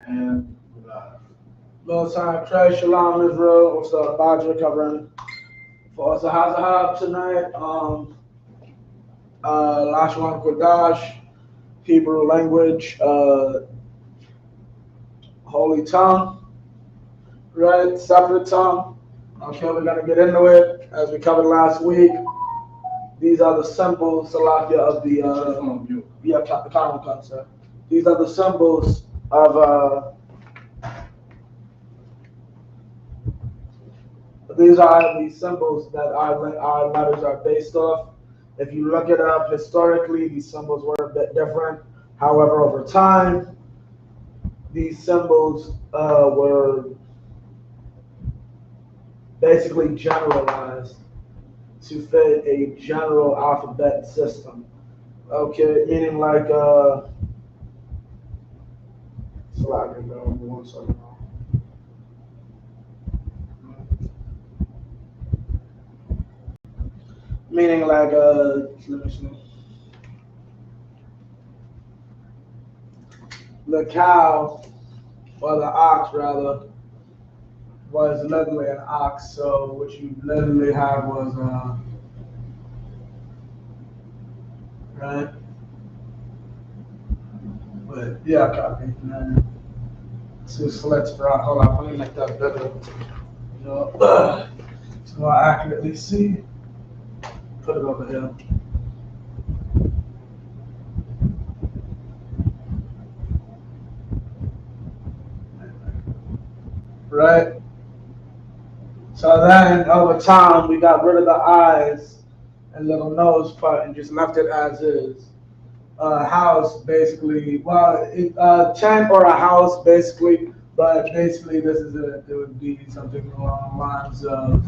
And Most High Christ, Shalom Israel. What's up, Badger covering for us? How's tonight? Lashawan Qadash, Hebrew language, holy tongue, right? Separate tongue. Okay, we're gonna get into it as we covered last week. These are the symbols, Salakia, of the common concept. These are the symbols of these are the symbols that our letters are based off. If you look it up historically, these symbols were a bit different. However, over time, these symbols were basically generalized to fit a general alphabet system. Okay, meaning like one second. Meaning like let me see. The cow or the ox rather was literally an ox. So what you literally had was right. But yeah, copy. Man. So select sprout. Hold on, let me make that better. You know, so I accurately see. Put it over here. Right? So then over time we got rid of the eyes and little nose part and just left it as is. House basically, tent or a house basically, but basically this is it. It would be something along the lines of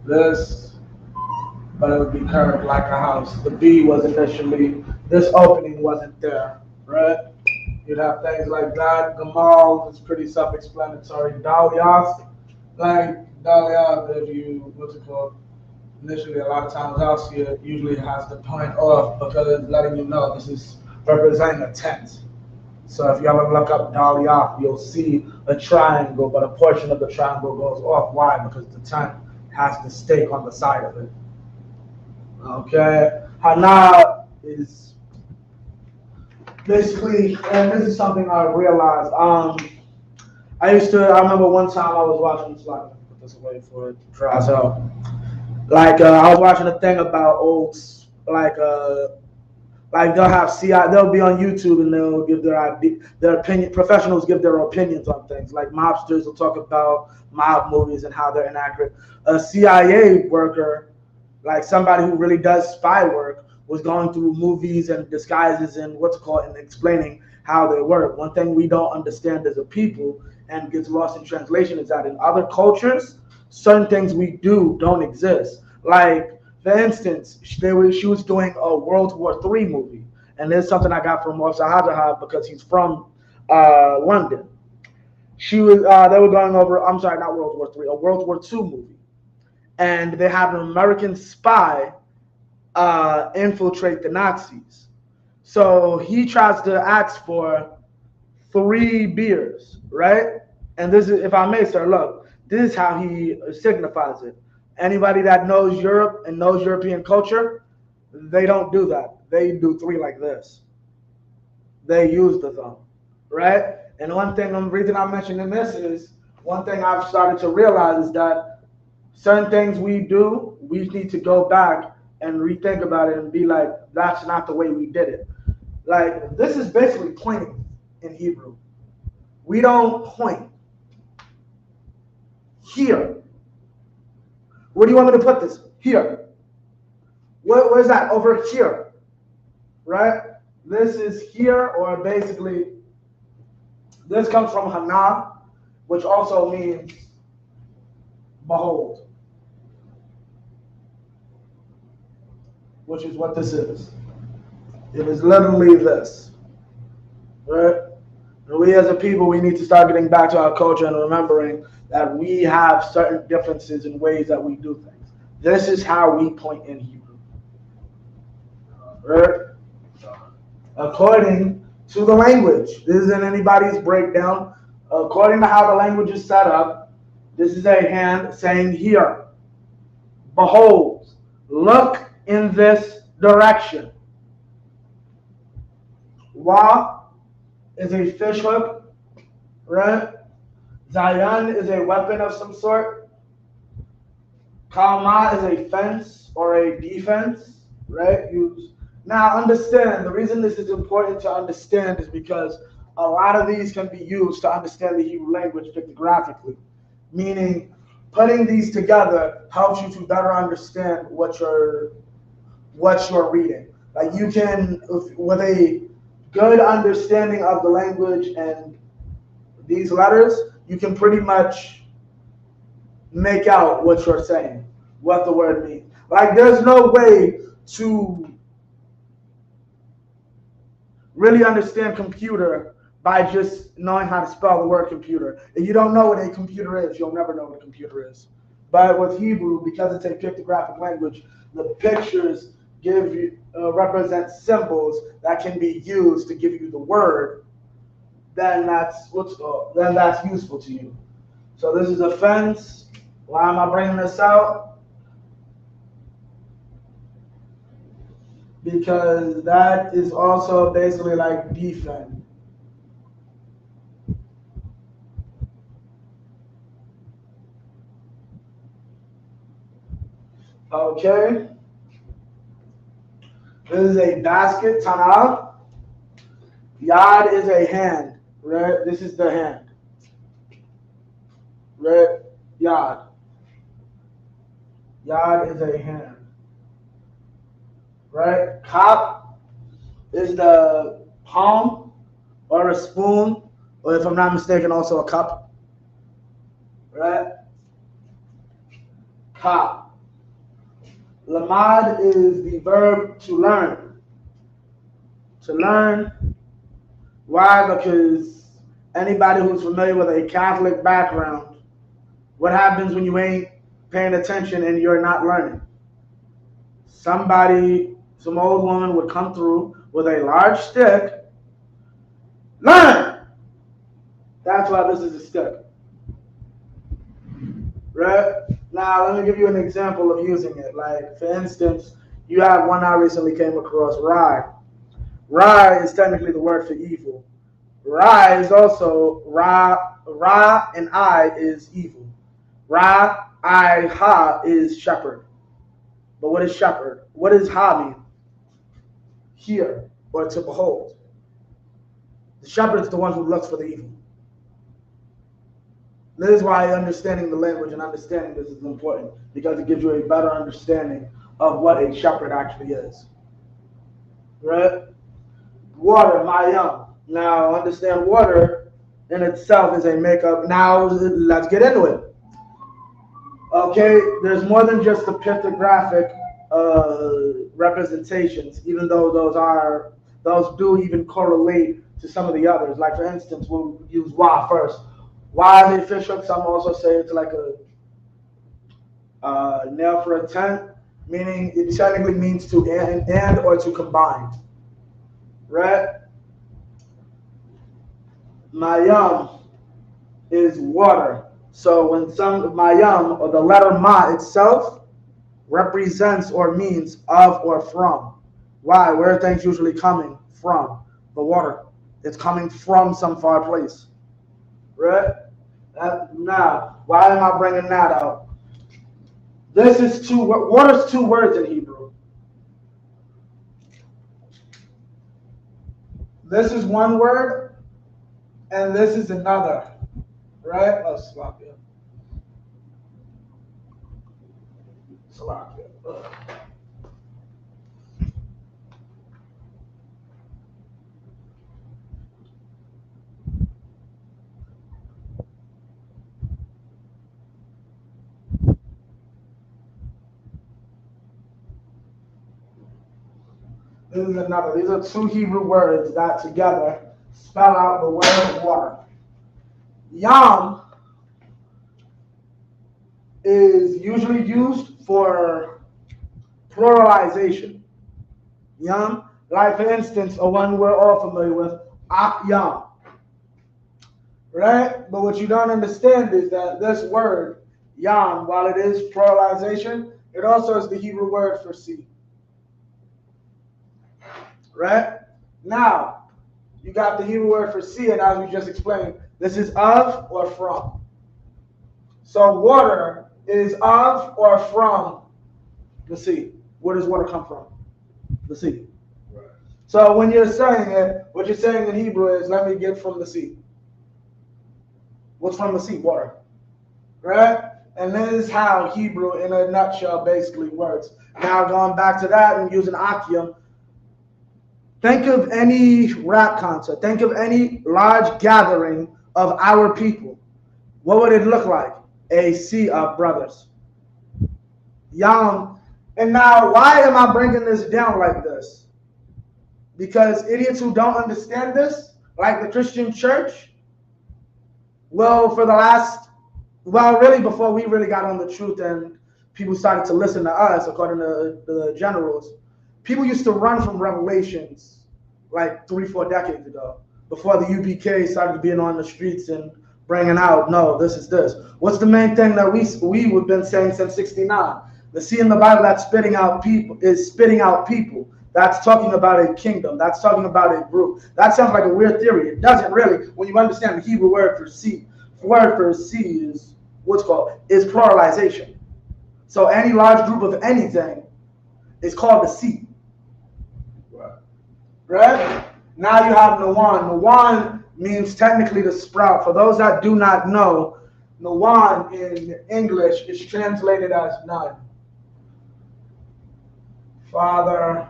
this, but it would be curved like a house. The B was initially, this opening wasn't there, right? You'd have things like that. Gamal is pretty self-explanatory. Dalyas, like Dalyas, if you, what's it called? Initially, a lot of times house here usually has the point off because it's letting you know this is representing a tent. So if you ever look up Dalyas, you'll see a triangle, but a portion of the triangle goes off. Why? Because the tent has the stake on the side of it. Okay? Hana is basically, and this is something I realized. I remember one time I was watching this, like, put this away for it dries out. Like, I was watching a thing about old, like they'll have they'll be on YouTube and they'll give their opinion. Professionals give their opinions on things. Like mobsters will talk about mob movies and how they're inaccurate. A CIA worker, like somebody who really does spy work, was going through movies and disguises and and explaining how they work. One thing we don't understand as a people and gets lost in translation is that in other cultures, certain things we do don't exist. Like, for instance, she was doing a World War III movie, and there's something I got from Officer Hajahab because he's from London. They were going over. I'm sorry, not World War III, a World War II movie, and they had an American spy infiltrate the Nazis. So he tries to ask for 3 beers, right? And this is, if I may, sir, look, this is how he signifies it. Anybody that knows Europe and knows European culture, they don't do that. They do 3 like this. They use the thumb, right? And the reason I'm mentioning this is one thing I've started to realize is that certain things we do, we need to go back and rethink about it and be like, that's not the way we did it. Like, this is basically pointing in Hebrew. We don't point here. Where do you want me to put this? Here. Where's that? Over here. Right? This is here, or basically, this comes from Hana, which also means behold. Which is what this is. It is literally this. Right? And we as a people, we need to start getting back to our culture and remembering that we have certain differences in ways that we do things. This is how we point in Hebrew. Right? According to the language. This isn't anybody's breakdown. According to how the language is set up, this is a hand saying here, behold, look in this direction. Wa is a fish hook, right? Zayan is a weapon of some sort. Kalma is a fence or a defense, right? Now understand, the reason this is important to understand is because a lot of these can be used to understand the Hebrew language pictographically, meaning putting these together helps you to better understand what you're reading. Like you can, with a good understanding of the language and these letters, you can pretty much make out what you're saying, what the word means. Like there's no way to really understand computer by just knowing how to spell the word computer. If you don't know what a computer is, you'll never know what a computer is. But with Hebrew, because it's a pictographic language, the pictures give you represent symbols that can be used to give you the word. Then that's useful to you. So this is a fence. Why am I bringing this out? Because that is also basically like defend. Okay. This is a basket, tanal. Yad is a hand, right? This is the hand. Right? Yad. Yad is a hand. Right? Kop is the palm or a spoon, or if I'm not mistaken, also a cup. Right? Kop. Lamad is the verb to learn. To learn. Why? Because anybody who's familiar with a Catholic background, what happens when you ain't paying attention and you're not learning? Some old woman would come through with a large stick. Learn! That's why this is a stick. Right? Now, let me give you an example of using it. Like, for instance, you have one I recently came across, Rai. Ra is technically the word for evil. Ra is also Ra and I is evil. Ra, I, Ha is shepherd. But what is shepherd? What does Ha mean? Hear or to behold. The shepherd is the one who looks for the evil. This is why understanding the language and understanding this is important, because it gives you a better understanding of what a shepherd actually is. Right? Water, mayam. Now, understand water in itself is a makeup. Now, let's get into it. Okay, there's more than just the pictographic representations, even though those do even correlate to some of the others. Like, for instance, we'll use wa first. Wa is a fish hook. Some also say it's like a nail for a tent, meaning it technically means to and or to combine. Right? Mayam is water. So when mayam, or the letter ma itself, represents or means of or from. Why? Where are things usually coming from? The water. It's coming from some far place. Right? Now, why am I bringing that out? This is water's two words in Hebrew. This is one word, and this is another. Right? Oh, Slovakia. Slovakia. This is another. These are two Hebrew words that together spell out the word water. Yam is usually used for pluralization. Yam, like for instance, a one we're all familiar with, Yam. Right? But what you don't understand is that this word, yam, while it is pluralization, it also is the Hebrew word for sea. Right? Now, you got the Hebrew word for sea, and as we just explained, this is of or from. So water is of or from the sea. Where does water come from? The sea. Right. So when you're saying it, what you're saying in Hebrew is, let me get from the sea. What's from the sea? Water. Right? And this is how Hebrew, in a nutshell, basically works. Now, going back to that and using Akim, think of any rap concert. Think of any large gathering of our people. What would it look like? A sea of brothers. Yam. And now, why am I bringing this down like this? Because idiots who don't understand this, like the Christian church, well, for the last, well, really before we really got on the truth and people started to listen to us, according to the generals, people used to run from revelations like 3-4 decades ago, before the UPK started being on the streets and bringing out, no, this is this. What's the main thing that we've been saying since 69? The sea in the Bible that's spitting out people is spitting out people. That's talking about a kingdom. That's talking about a group. That sounds like a weird theory. It doesn't really, when you understand the Hebrew word for sea. The word for sea is what's called, is pluralization. So any large group of anything is called the sea. Right? Now you have Nawan. Nawan means technically the sprout. For those that do not know, Nawan in English is translated as none. Father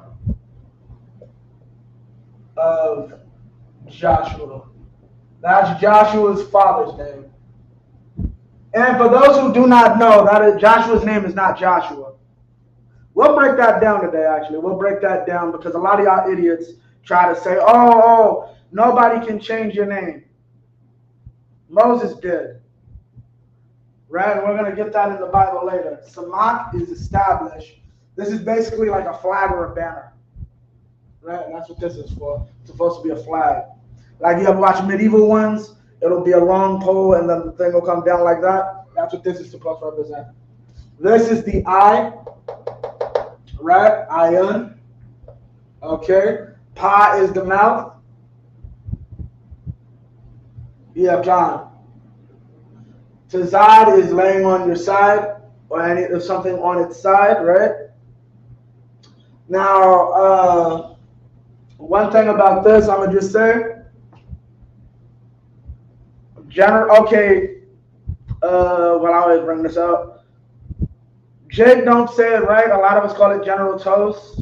of Joshua. That's Joshua's father's name. And for those who do not know, that Joshua's name is not Joshua. We'll break that down today, actually. We'll break that down because a lot of y'all idiots try to say, oh, nobody can change your name. Moses did. Right? We're going to get that in the Bible later. Samak is established. This is basically like a flag or a banner. Right? That's what this is for. It's supposed to be a flag. Like you ever watch medieval ones? It'll be a long pole and then the thing will come down like that. That's what this is supposed to represent. This is the eye. Right? Ayan. Okay. Pa is the mouth. Yeah, John. Tazad is laying on your side or something on its side, right? Now, one thing about this, I'm going to just say, okay, well, I always bring this up. Jake don't say it right. A lot of us call it General Toast.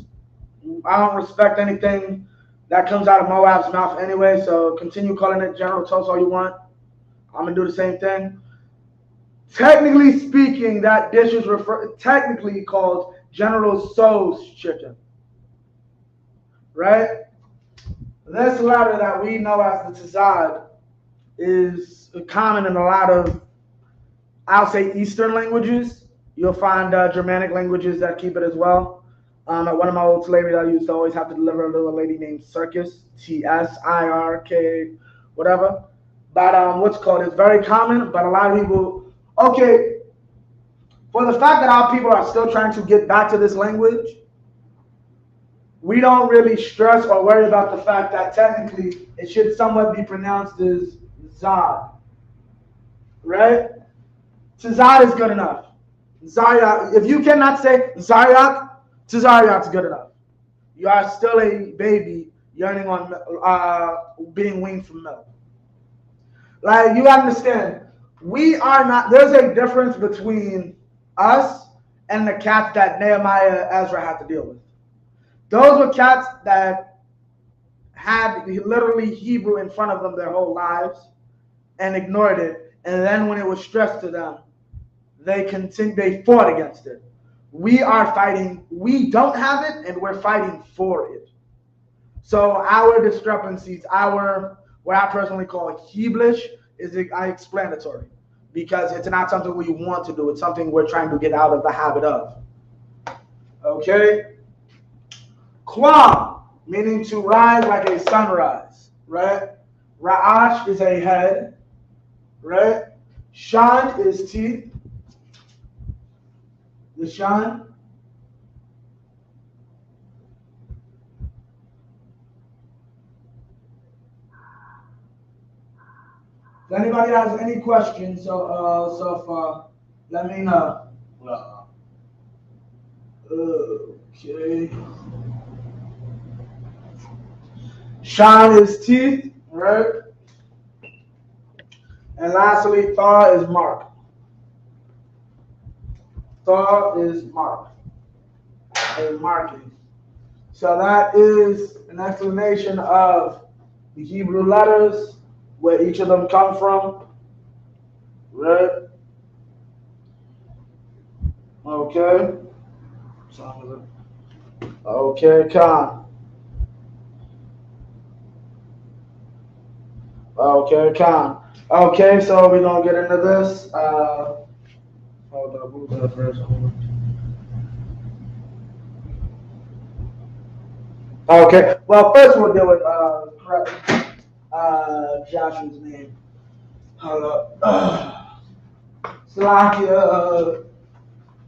I don't respect anything that comes out of Moab's mouth anyway, so continue calling it General Toast all you want. I'm going to do the same thing. Technically speaking, that dish is technically called General Tso's chicken. Right? This letter that we know as the Tzad is common in a lot of, I'll say, Eastern languages. You'll find Germanic languages that keep it as well. At one of my old slaveries, I used to always have to deliver a little lady named Circus, Tsirk, whatever. But what's called, it's very common, but a lot of people, okay, for the fact that our people are still trying to get back to this language, we don't really stress or worry about the fact that technically it should somewhat be pronounced as Zad. Right? Tzad is good enough. Zaryak, if you cannot say Zaryak, Tzaryak's good enough. You are still a baby yearning on being weaned from milk. Like, you understand, we are not, there's a difference between us and the cats that Nehemiah and Ezra had to deal with. Those were cats that had literally Hebrew in front of them their whole lives and ignored it. And then when it was stressed to them, they fought against it. We are fighting, we don't have it, and we're fighting for it. So our discrepancies, what I personally call Heblish, is explanatory. Because it's not something we want to do, it's something we're trying to get out of the habit of. Okay? Kwam, meaning to rise like a sunrise. right? Ra'ash is a head, right? Shan is teeth. The shan. If anybody has any questions so far, let me know. Okay. Shan is teeth, right? And lastly, thaw is mark. Thaw is mark. A marking. So that is an explanation of the Hebrew letters, where each of them come from, right? Okay. Okay, Khan. Okay, Khan. Okay, so we're gonna get into this. Hold up, move that first. Okay, well, first we'll deal with Joshua's name. Hold up. Slakia,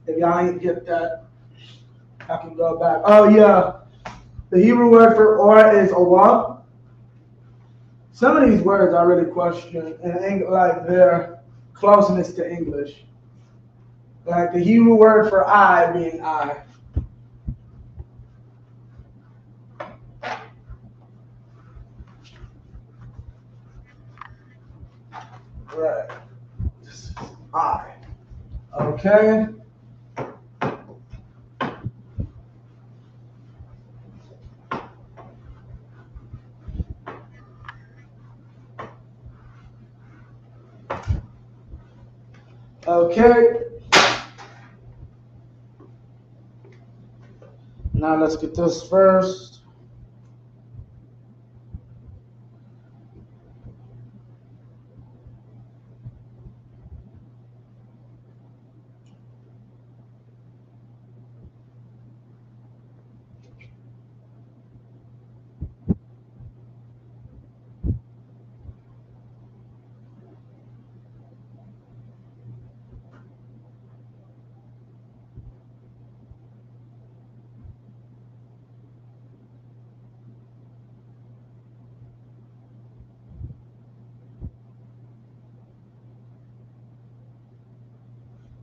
if y'all ain't get that, I can go back. Oh, yeah. The Hebrew word for or is awah. Some of these words I really question, and like their closeness to English. Like the Hebrew word for I being I. Right. This is I. Okay. Okay. Now let's get this first.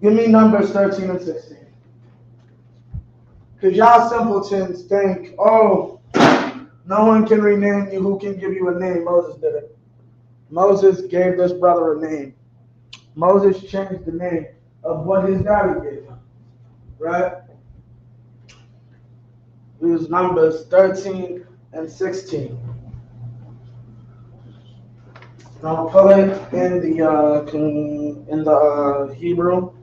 Give me numbers 13 and 16. Because y'all simpletons think, oh, no one can rename you. Who can give you a name? Moses did it. Moses gave this brother a name. Moses changed the name of what his daddy gave him. Right? These numbers 13 and 16. Now pull it in the Hebrew.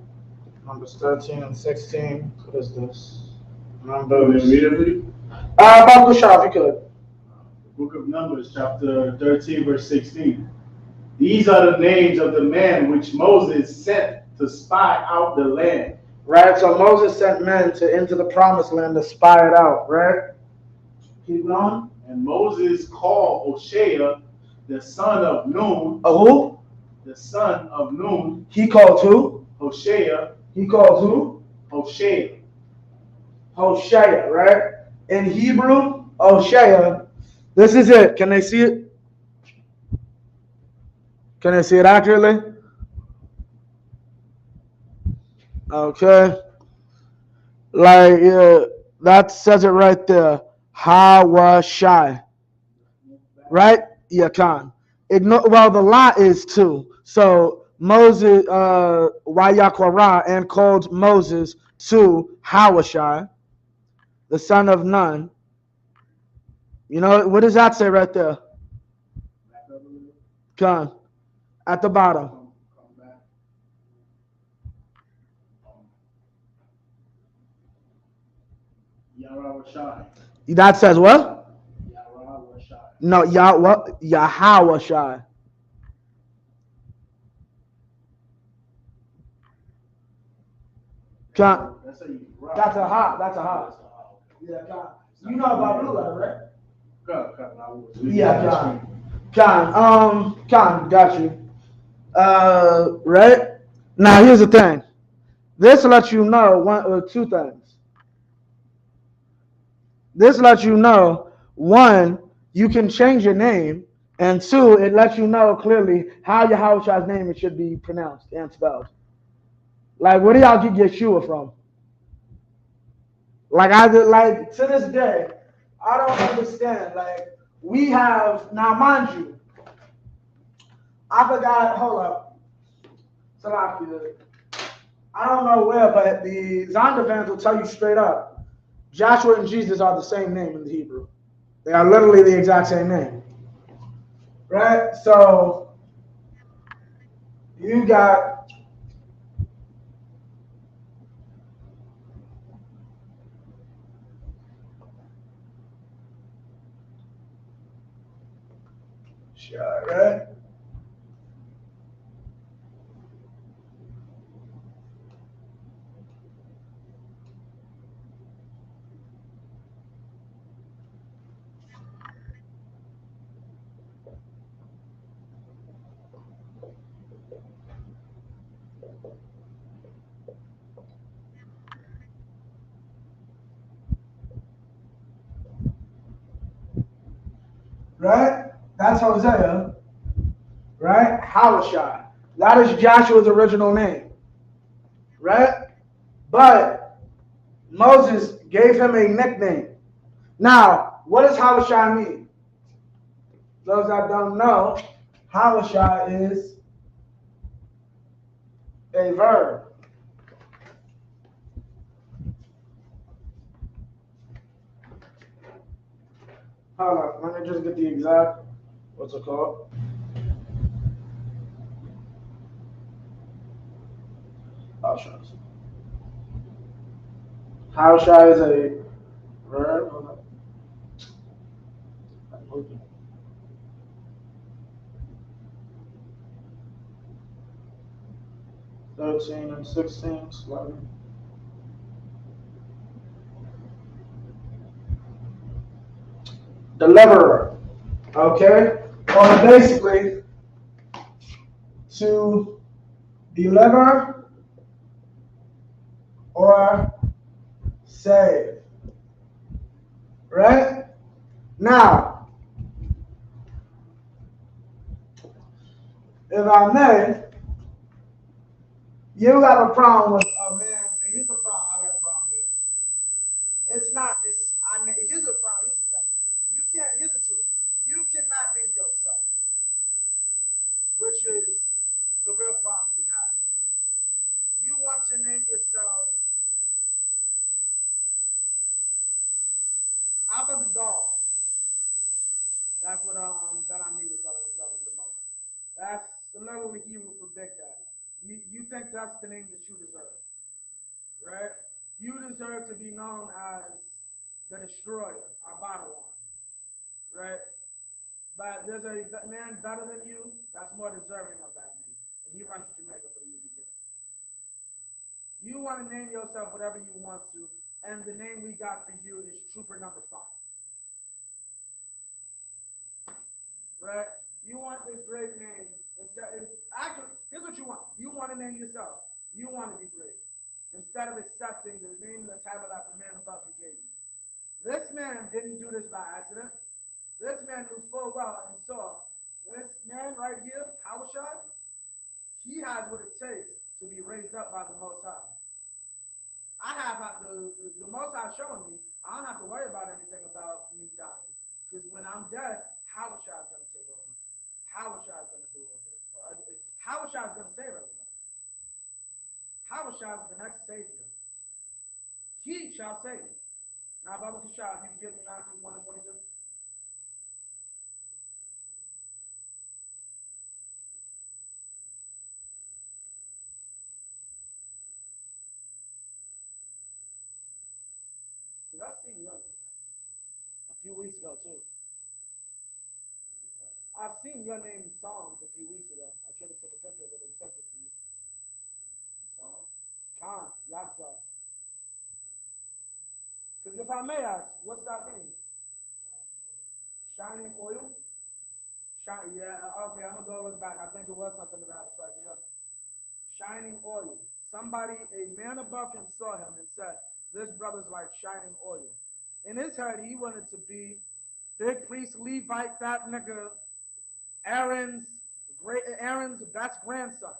Numbers 13 and 16. What is this? Numbers. Immediately. Bible shop, if you could. Book of Numbers, chapter 13, verse 16. These are the names of the men which Moses sent to spy out the land. Right, so Moses sent men into the promised land to spy it out, right? Keep going. And Moses called Hoshea, the son of Nun. Who? The son of Nun. He called who? Hoshea. He called who? Hoshea. Hoshea, right? In Hebrew, Hoshea. This is it. Can they see it? Can they see it accurately? Okay. Like, that says it right there. Hawashai. Right? Yeah, Khan. Well, the la is two. So Moses, Wayakwara, and called Moses to Hawashai, the son of Nun. You know, what does that say right there? Khan. At the bottom. That says what? No, Yahawashai. Khan. That's a ha. That's a ha. Yeah, Khan. You know about blue letter, right? Yeah, Khan. Got you. Right? Now here's the thing. This lets you know one or two things. This lets you know, one, you can change your name, and two, it lets you know clearly how your Yahushua's name should be pronounced and spelled. Like, where do y'all get Yeshua from? Like, like to this day, I don't understand. Like, we have now, mind you, I forgot. Hold up, Salakia. I don't know where, but the Zondervans will tell you straight up, Joshua and Jesus are the same name in the Hebrew. They are literally the exact same name. Right? So you got right? Right? That's Hosea. Right? Halashai. That is Joshua's original name. Right? But Moses gave him a nickname. Now, what does Halashai mean? Those that don't know, Halashai is a verb. Hold on, let me just get the exact, what's it called? Halashai. Halashai is a verb. Hold on. 13 and 16, slightly. Deliverer. Okay? Or basically, to deliver or save. Right? Now, if I may, you got a problem with a man. Here's the problem I got a problem with. It's not just, here's the problem, here's the thing. You can't, here's the truth. You cannot name yourself, which is the real problem you have. You want to name yourself Abba the dog. That's what that I mean with calling himself in the moment. That's literally Hebrew for Big Daddy. You think that's the name that you deserve, right? You deserve to be known as the destroyer, Abaddon, right? But there's a man better than you that's more deserving of that name, and he runs to Jamaica for the UBK. You want to name yourself whatever you want to, and the name we got for you is Trooper Number 5. Right? You want this great name. Actually, here's what you want. You want to name yourself. You want to be great. Instead of accepting the name and the title that the man above you gave you. This man didn't do this by accident. This man knew full well and saw this man right here, Hawashai, he has what it takes to be raised up by the Most High. I have the Most High showing me, I don't have to worry about anything about me dying. Because when I'm dead, Hawashai is going to take over. Hawashai is going to do over it. Hawashai is going to save everybody. Hawashai is the next savior. He shall save. Now, Baba Kashah, you can give me Matthew 1 and 22. Because I've seen your name a few weeks ago, too. I've seen your name in songs a few weeks ago. I should have took a picture of it and sent it to you. Khan, Yakza. Because if I may ask, what's that name? Shining oil? Yeah, okay, I'm gonna go look back. I think it was something to that effect. Yeah. Shining oil. Somebody, a man above him saw him and said, "This brother's like shining oil." In his head, he wanted to be big priest Levite, that nigga, Aaron's best grandson.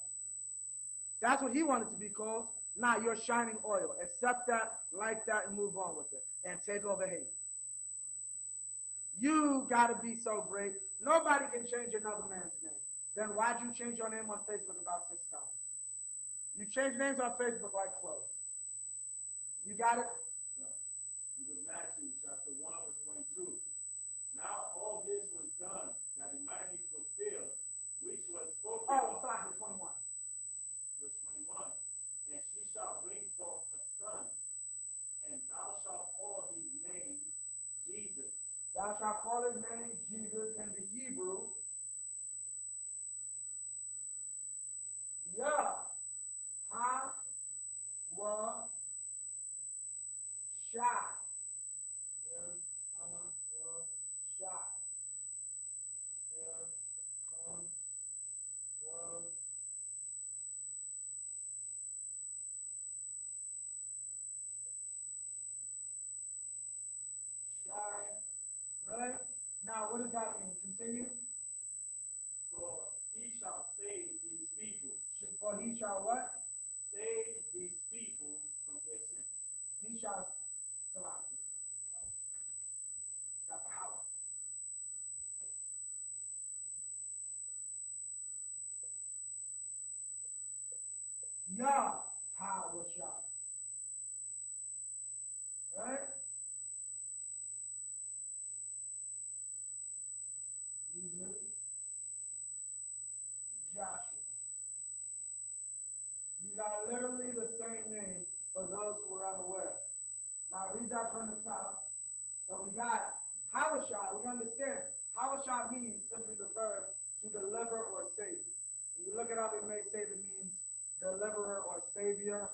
That's what he wanted to be called. Nah, you're shining oil. Accept that, like that, and move on with it. And take over hate. You gotta be so great. Nobody can change another man's name. Then why'd you change your name on Facebook about 6 times? You change names on Facebook like clothes. You got it? No. Matthew chapter 1, verse 22. Now all this was done that it might be fulfilled, which was spoken. Oh, sorry, 21. Verse 21. And she shall bring forth a son, and thou shalt call his name Jesus. Thou shalt call his name Jesus in the Hebrew. Yah, Ha, Wa, Shai. Yah, Ha, Wa, Shai. Yah, Ha, Wa, Shai. Right? Now, what does that mean? Continue. For he shall save these people. For he shall what? Save these people from their sin. He shall Salah. Got power. Yah Ha was shot. Right? Jesus. Joshua. These are literally the same name for those who are unaware. Now read that from the top. So we got Halashah. We understand. Halashah means simply the verb to deliver or save. When you look it up, it may say it means deliverer or savior.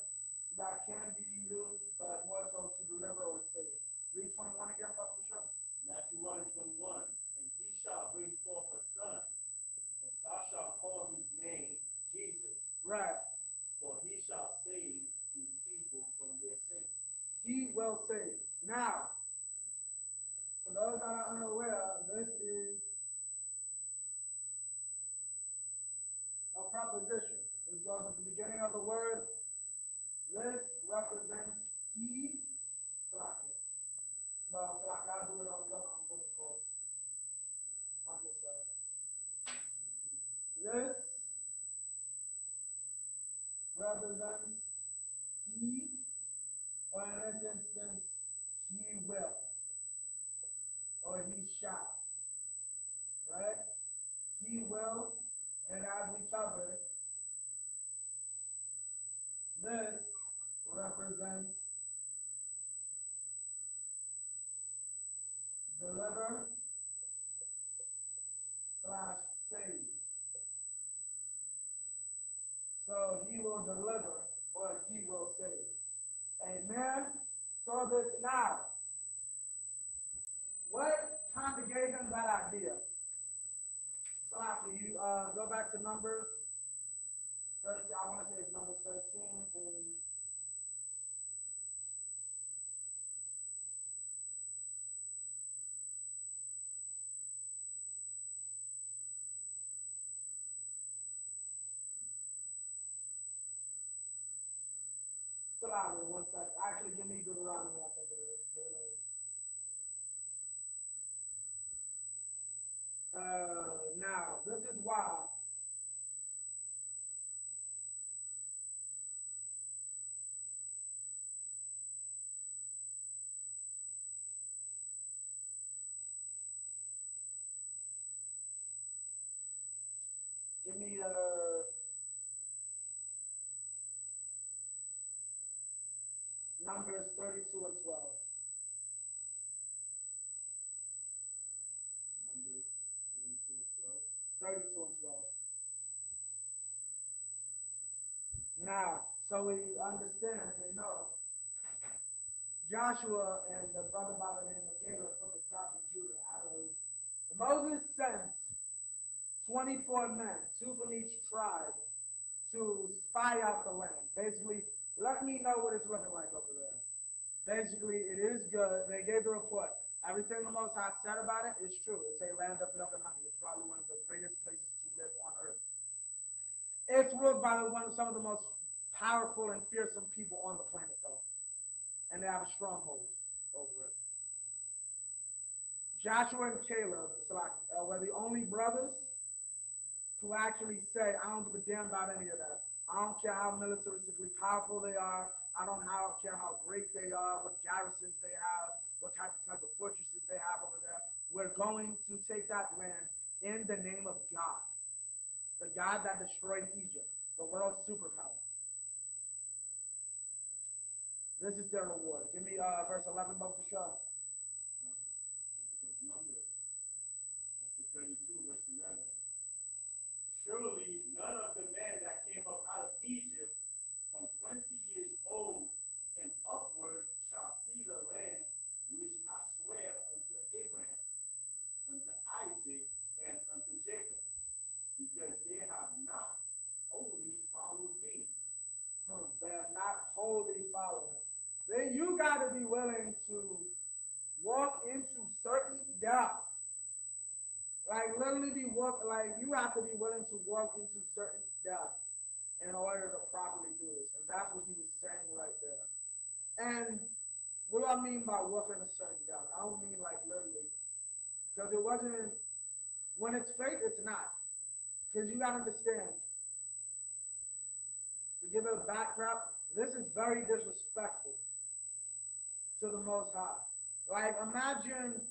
That can be used, but more so to deliver or save. Read 21 again, Brother Bishop. Matthew 1 and 21. And he shall bring forth a son, and thou shalt call his name Jesus. Right. For he shall save his people from their sin. He will save. Now, for those that are unaware, this is a proposition. This goes at the beginning of the word. This represents he. Well, so I gotta do it on what's it called? On this side. This represents he, or in this instance, he will, or he shall. Right? He will, and as we covered, this represents deliver / save. So he will deliver or he will save. Amen. So this now. What kind of gave him that idea? So after you go back to Numbers 13, I want to say it's Numbers 13 and Deuteronomy, 1 second. Actually, give me Deuteronomy, I think it is. Now, this is why. Give me Numbers 32 and 12. Numbers 22 and 12. 32 and 12. Now, so we understand and know Joshua and the brother by the name of Caleb from the tribe of Judah out of Moses sends 24 men, two from each tribe, to spy out the land. Basically, let me know what it's looking like over there. Basically, it is good. They gave the report. Everything the Most High said about it is true. It's a land of milk and honey. It's probably one of the greatest places to live on earth. It's ruled by some of the most powerful and fearsome people on the planet, though. And they have a stronghold over it. Joshua and Caleb were the only brothers to actually say, I don't give a damn about any of that. I don't care how militaristically powerful they are. I don't care how great they are, what garrisons they have, what type of fortresses they have over there. We're going to take that land in the name of God, the God that destroyed Egypt, the world's superpower. This is their reward. Give me verse 11, Brother Shaw. Numbers, chapter 32, verse 11. Surely none of the men that came up out of Egypt from 20 years old and upward shall see the land which I swear unto Abraham, unto Isaac, and unto Jacob, because they have not wholly followed me. They have not wholly followed him. Then you got to be willing to walk into certain depths. Like literally you have to be willing to walk into certain depths in order to properly do this. And that's what he was saying right there. And what do I mean by walking a certain depth? I don't mean like literally. Because it wasn't, when it's fake, it's not. Because you got to understand, to give it a backdrop, this is very disrespectful to the Most High. Like, imagine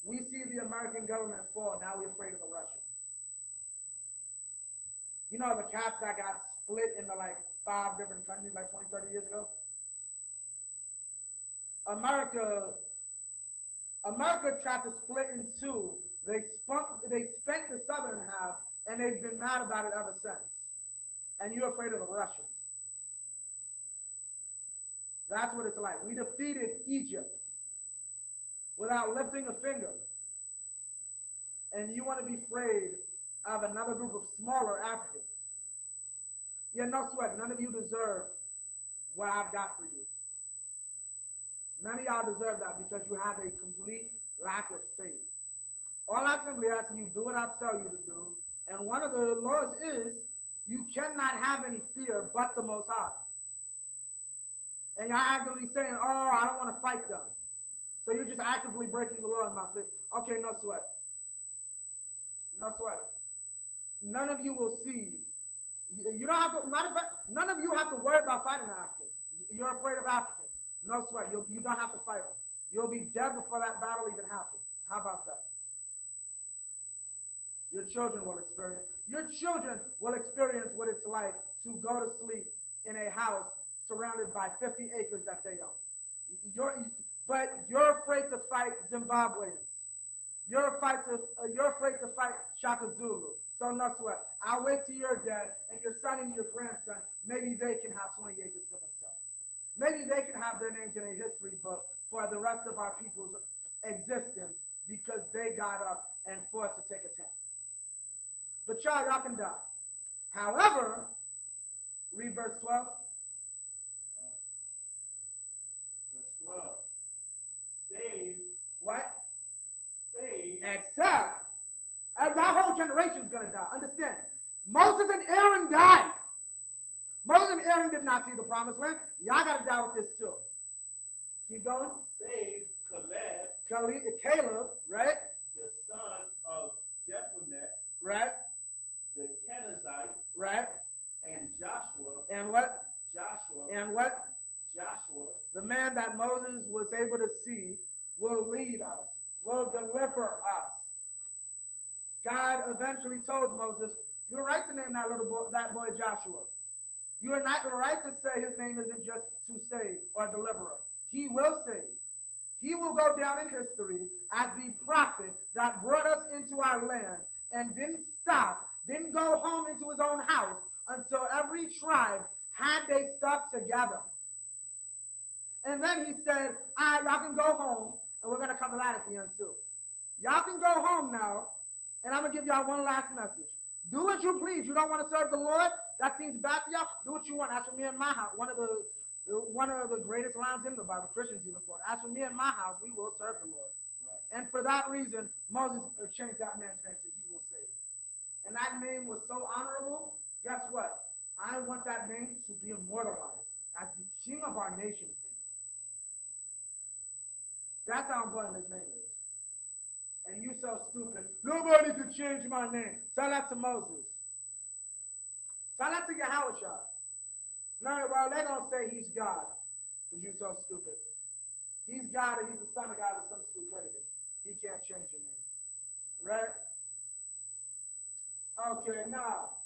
we see the American government fall, now we're afraid of the Russians. You know the cats that got split into like 5 different countries like 20, 30 years ago? America tried to split in two. They spent the southern half, and they've been mad about it ever since. And you're afraid of the Russians. That's what it's like. We defeated Egypt without lifting a finger. And you want to be afraid of another group of smaller Africans. Yeah, no sweat. None of you deserve what I've got for you. None of y'all deserve that because you have a complete lack of faith. All I simply ask you, do what I tell you to do. And one of the laws is you cannot have any fear but the Most High. And you're actively saying, oh, I don't want to fight them. So you're just actively breaking the law in my face. Okay, no sweat. No sweat. None of you will see. You don't have to, matter of fact, none of you have to worry about fighting the Africans. You're afraid of Africans. No sweat. You don't have to fight them. You'll be dead before that battle even happens. How about that? Your children will experience what it's like to go to sleep in a house surrounded by 50 acres that they own. But you're afraid to fight Zimbabweans. You're afraid to fight Shaka Zulu. So no sweat. I'll wait till you're dead and your son and your grandson, maybe they can have 20 acres to themselves. Maybe they can have their names in a history book for the rest of our people's existence because they got up and fought to take a town. But y'all can die. However, read verse 12. Verse 12. Save. What? Save. Except, and that whole generation's going to die. Understand? Moses and Aaron died. Moses and Aaron did not see the promised land. Y'all got to die with this too. Keep going. Save Caleb, right? The son of Jephunneh, right? The Kenizzite, right? And Joshua. And what? Joshua. And what? Joshua. The man that Moses was able to see will lead us, will deliver us. God eventually told Moses, you're right to name that boy Joshua. You are not right to say his name isn't just to save or deliverer. He will save. He will go down in history as the prophet that brought us into our land and didn't stop, didn't go home into his own house until every tribe had their stuff together. And then he said, all right, y'all can go home, and we're going to cover that at the end too. Y'all can go home now, And I'm going to give y'all one last message. Do as you please. You don't want to serve the Lord? That seems bad to y'all? Do what you want. As for me and my house, one of the greatest lines in the Bible, Christians even quote, as for me and my house, we will serve the Lord. Right. And for that reason, Moses changed that man's name to He Will Save. And that name was so honorable, guess what? I want that name to be immortalized as the king of our nation's name. That's how important his name is. And you so stupid. Nobody could change my name. Tell that to Moses. Tell that to Yahushua. No, well, they're going to say he's God because you're so stupid. He's God or he's the son of God or some stupidity. He can't change your name. Right? Okay, now,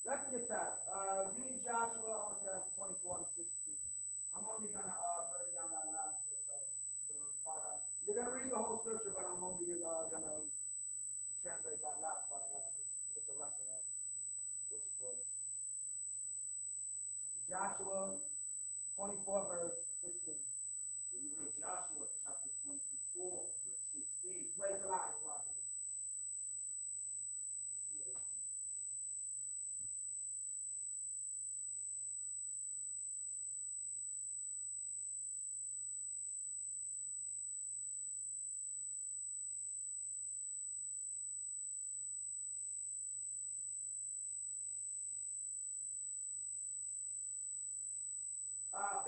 let's get that. Give me Joshua, I want to say that's 24 and 16. I'm only going to break down that last bit. You're going to read the whole scripture, but I'm only going to translate that last part. Get the rest of that. What's it called? Joshua 24, verse 16. We read Joshua chapter 24, verse 16. Wait till I Robert.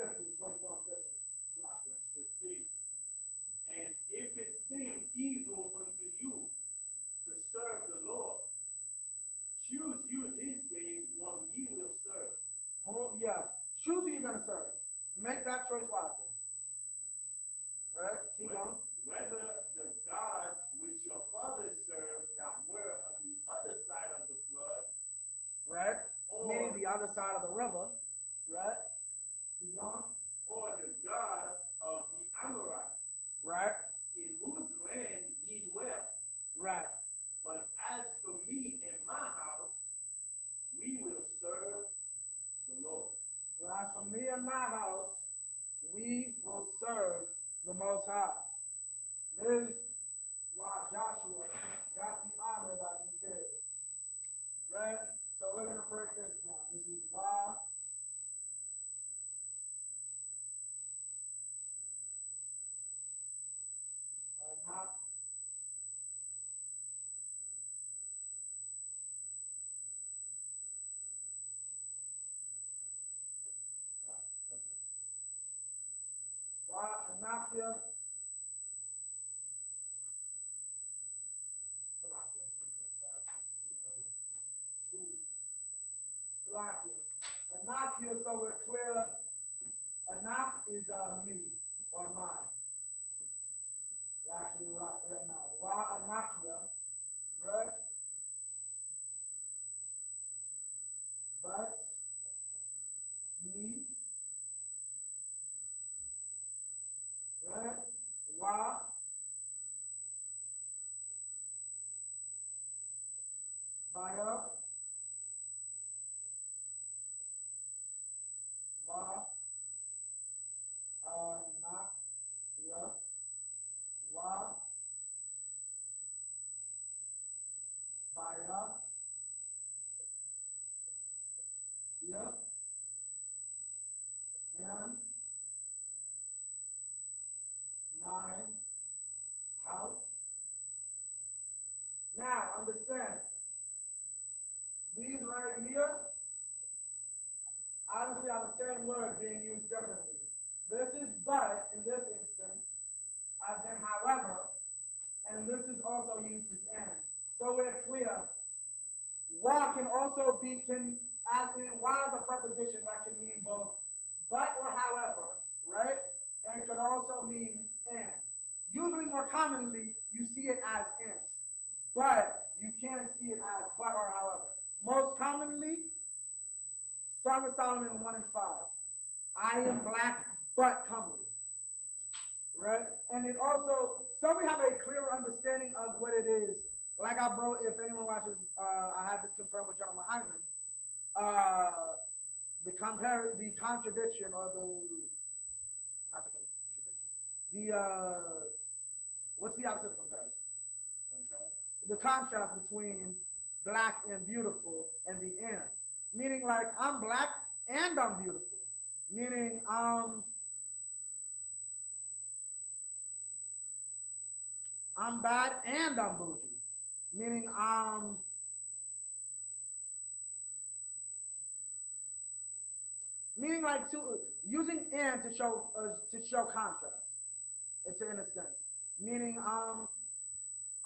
Verse 15. And if it seem evil unto you to serve the Lord, choose you this day one ye will serve. Yeah. Choose who you're going to serve. Make that choice wisely. Right? Keep going. Whether the gods which your fathers served that were on the other side of the flood, right? Meaning the other side of the river, right? Keep going. Or the gods of the Amorites, right? In whose land ye dwell. Right. But as for me and my house, we will serve the Lord. Well, as for me and my house, we will serve the Most High. This is why Joshua got the honor that he did. Right? So we're going to break this down. This is why not Anapia Anapia, so we're clear. Anap is me or mine. Actually, right now. Why Anapia, right? But me, right? Why? Baya. Why? Anapia. Why? Baya. Yeah. And my house. Now, understand, these right here, obviously are the same word being used differently. This is but in this instance, as in however, and this is also used as and. So we're clear. Why can also be, as in, why is a preposition that can mean both but or however, right? And it could also mean and. Usually more commonly, you see it as in. But you can't see it as but or however. Most commonly, Song of Solomon 1 and 5. I am black but comely. Right? And it also, so we have a clearer understanding of what it is. Like I brought, if anyone watches, I had this confirmed with John Hyman. The contradiction or not the contradiction. What's the opposite of comparison? the contrast between black and beautiful and the and. Meaning like I'm black and I'm beautiful. Meaning I'm bad and I'm bougie. Meaning meaning like to using and to show contrast. It's in a sense. Meaning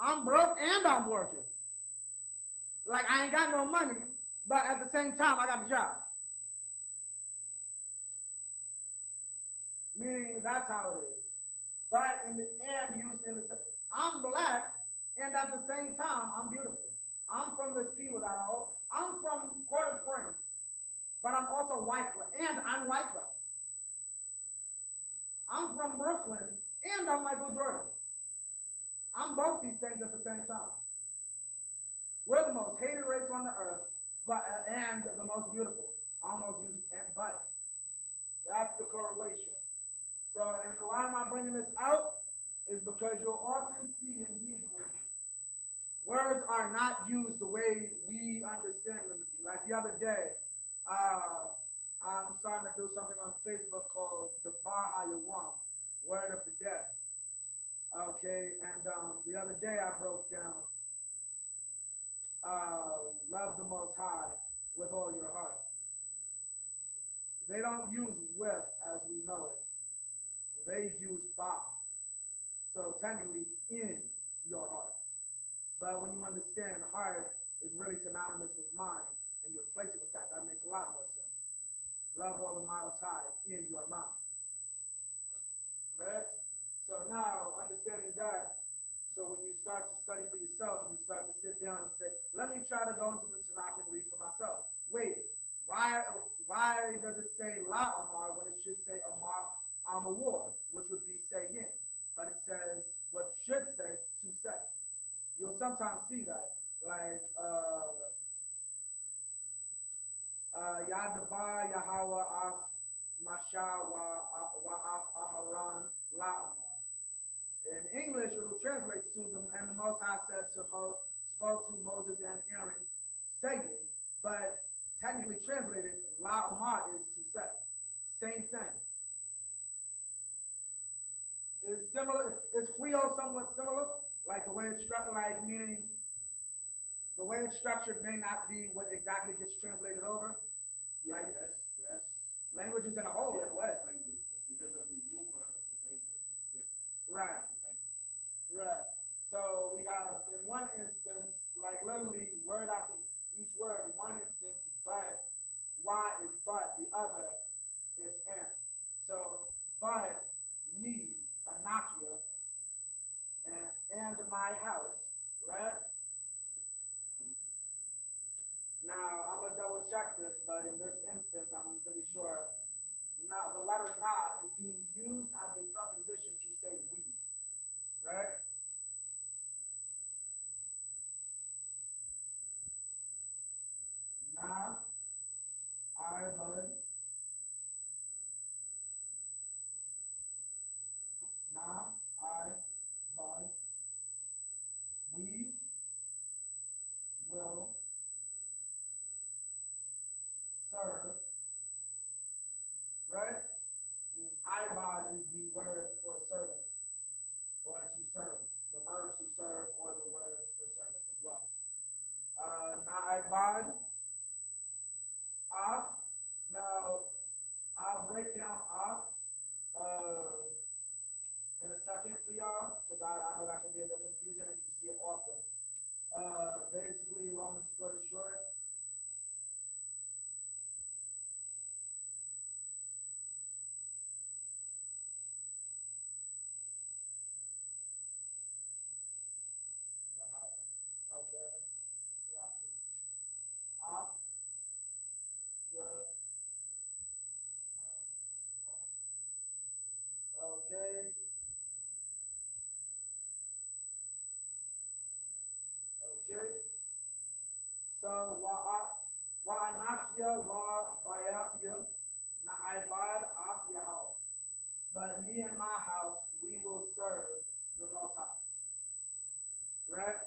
I'm broke and I'm working. Like I ain't got no money, but at the same time I got a job. Meaning that's how it is. But in the and used in the I'm black and at the same time I'm beautiful. I'm from this people that I'm from Port-au-Prince, but I'm also white and I'm white belt. I'm from Brooklyn and I'm Michael Jordan. I'm both these things at the same time. We're the most hated race on the earth, but and the most beautiful. Almost use but. That's the correlation. So, and why am I bringing this out? Is because you'll often see in Hebrew words are not used the way we understand them to be. Like the other day, I'm starting to do something on Facebook called the Bar Hayawam, Word of the Dead. Okay, and the other day I broke down love the Most High with all your heart. They don't use with as we know it. They use by. So technically in your heart. But when you understand heart is really synonymous with mind and you replace it with that, that makes a lot more sense. Love all the Most High in your mind. Right? So now understanding that, so when you start to study for yourself and you start to sit down and say, let me try to go into the Tanakh and read for myself. Wait, why does it say La Amar when it should say Amar Amawar, which would be say yin? But it says what should say to say. You'll sometimes see that. Like Yadaba Yahweh Af Masha wa Aharon La Amar. In English, it will translate to them, and the Most High said to spoke to Moses and Aaron, saying, but technically translated, La Umar is to say. Same thing. Is similar. Is Creole somewhat similar? Like the way it's structured, like meaning the way it's structured may not be what exactly gets translated over. Yeah, like, yes. Languages in a whole, in a way. Language, because of the humor of the language is different. Right. Right. So we have in one instance, like literally word after each word, in one instance is but, why is but, the other is and. So but me, Anakia, and my house, right? Now I'm gonna double check this, but in this instance I'm pretty sure now the letter na is being used as a preposition to say we, right? Now, I bud. Now, I bud. We will serve. Right? I bud is the word for servant, or to serve. The verb to serve, or the word for servant as well. Now, I bud. Up. Now, I'll break down up. In a second for y'all, because I know that can be a bit confusing if you see it often. Basically, long story short, okay, up, okay, okay. So, wa'anakia wa bayatia na'ibad af Yahweh. But me and my house, we will serve the Most High. Right?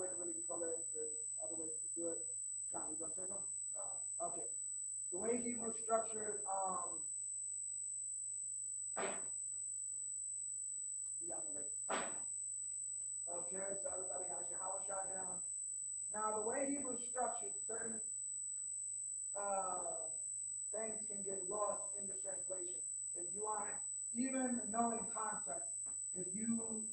way to really pull it. There's other ways to do it. John, you gonna say something? Okay. The way Hebrew structured, yeah, okay, so everybody has your house shot down. Now, the way Hebrew structured, certain things can get lost in the translation. If you aren't even knowing context, if you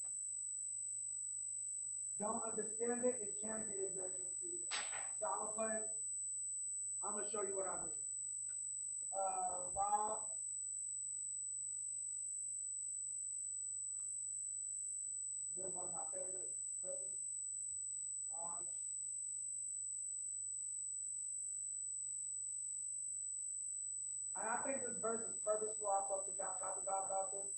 don't understand it, it can be a bit confusing. So I'm gonna show you what I mean. Bob, this is one of my favorite verses. And I think this verse is purposeful. I talked to John about this.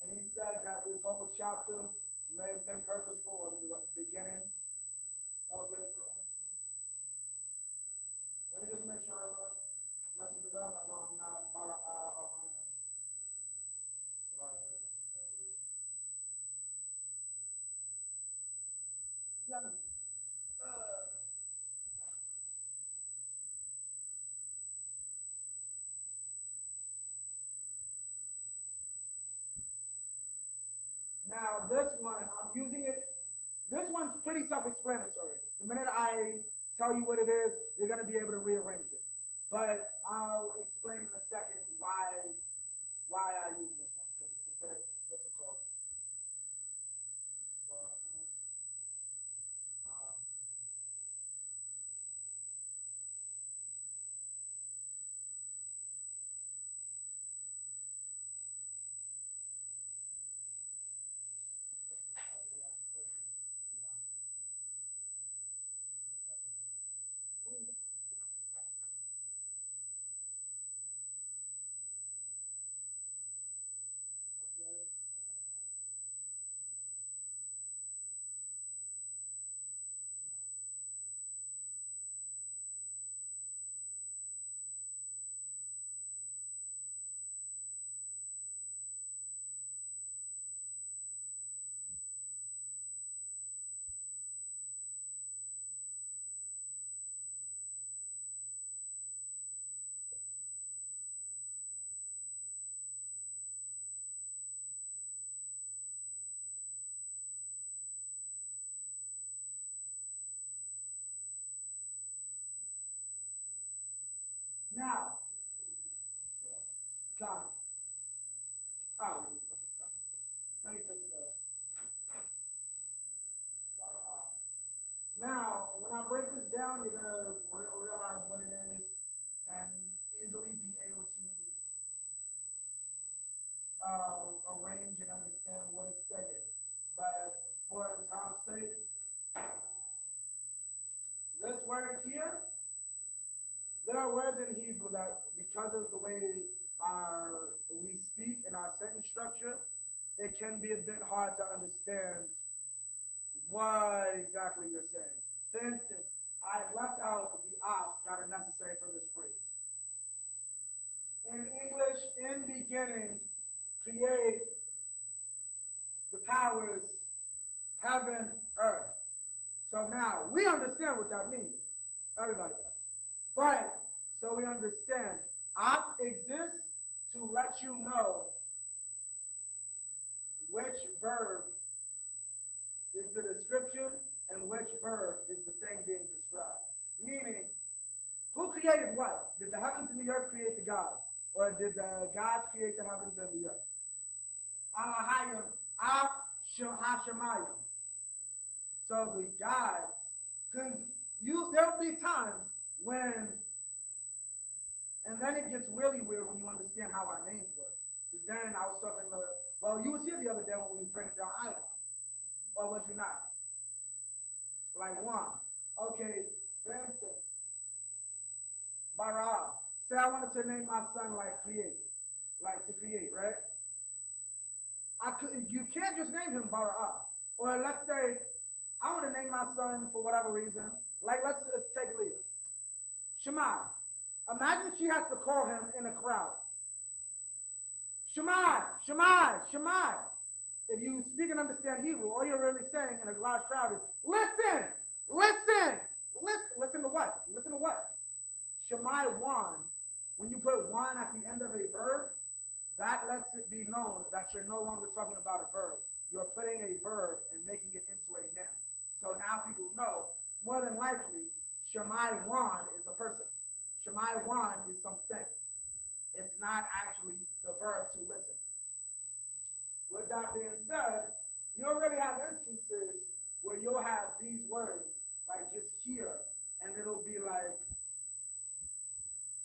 And he said that this whole chapter may have been purposeful at the beginning of it. Let me just make sure I'm not messing it up. I know I'm not. Yeah. Now this one, I'm using it. This one's pretty self-explanatory. The minute I tell you what it is, you're going to be able to rearrange it. But I'll explain in a second why I use this one because it's a very what's it called? Okay. Now, John. Oh, let me fix this. Now, when I break this down, you're gonna realize what it is and easily be able to arrange and understand what it's saying. But for time's sake, this word here, there are words in Hebrew that, because of the way we speak in our sentence structure, it can be a bit hard to understand what exactly you're saying. For instance, I left out the ops that are necessary for this phrase. In English, in beginning, create the powers, heaven, earth. So now we understand what that means. Everybody does. But so we understand, opt exists to let you know which verb is the description and which verb is the thing being described. Meaning, who created what? Did the heavens and the earth create the gods? Or did the gods create the heavens and the earth? Alahayim, Hashemayim. So the gods, because there'll be times when, and then it gets really weird when you understand how our names work. Because then I was talking to, well, you was here the other day when we break down Iowa. Or was you not? Like one. Okay, for instance, Bara. Say I wanted to name my son like create. Like to create, right? You can't just name him Bara. Or let's say I want to name my son for whatever reason. Like let's just take Leah. Shema. Imagine she has to call him in a crowd. Shemai, Shemai, Shemai. If you speak and understand Hebrew, all you're really saying in a large crowd is, listen, listen, listen to what? Listen to what? Shemai one, when you put one at the end of a verb, that lets it be known that you're no longer talking about a verb. You're putting a verb and making it into a noun. So now people know, more than likely, Shemai one is a person. Shemai one is something. It's not actually the verb to listen. With that being said, you already have instances where you'll have these words, like just here, and it'll be like,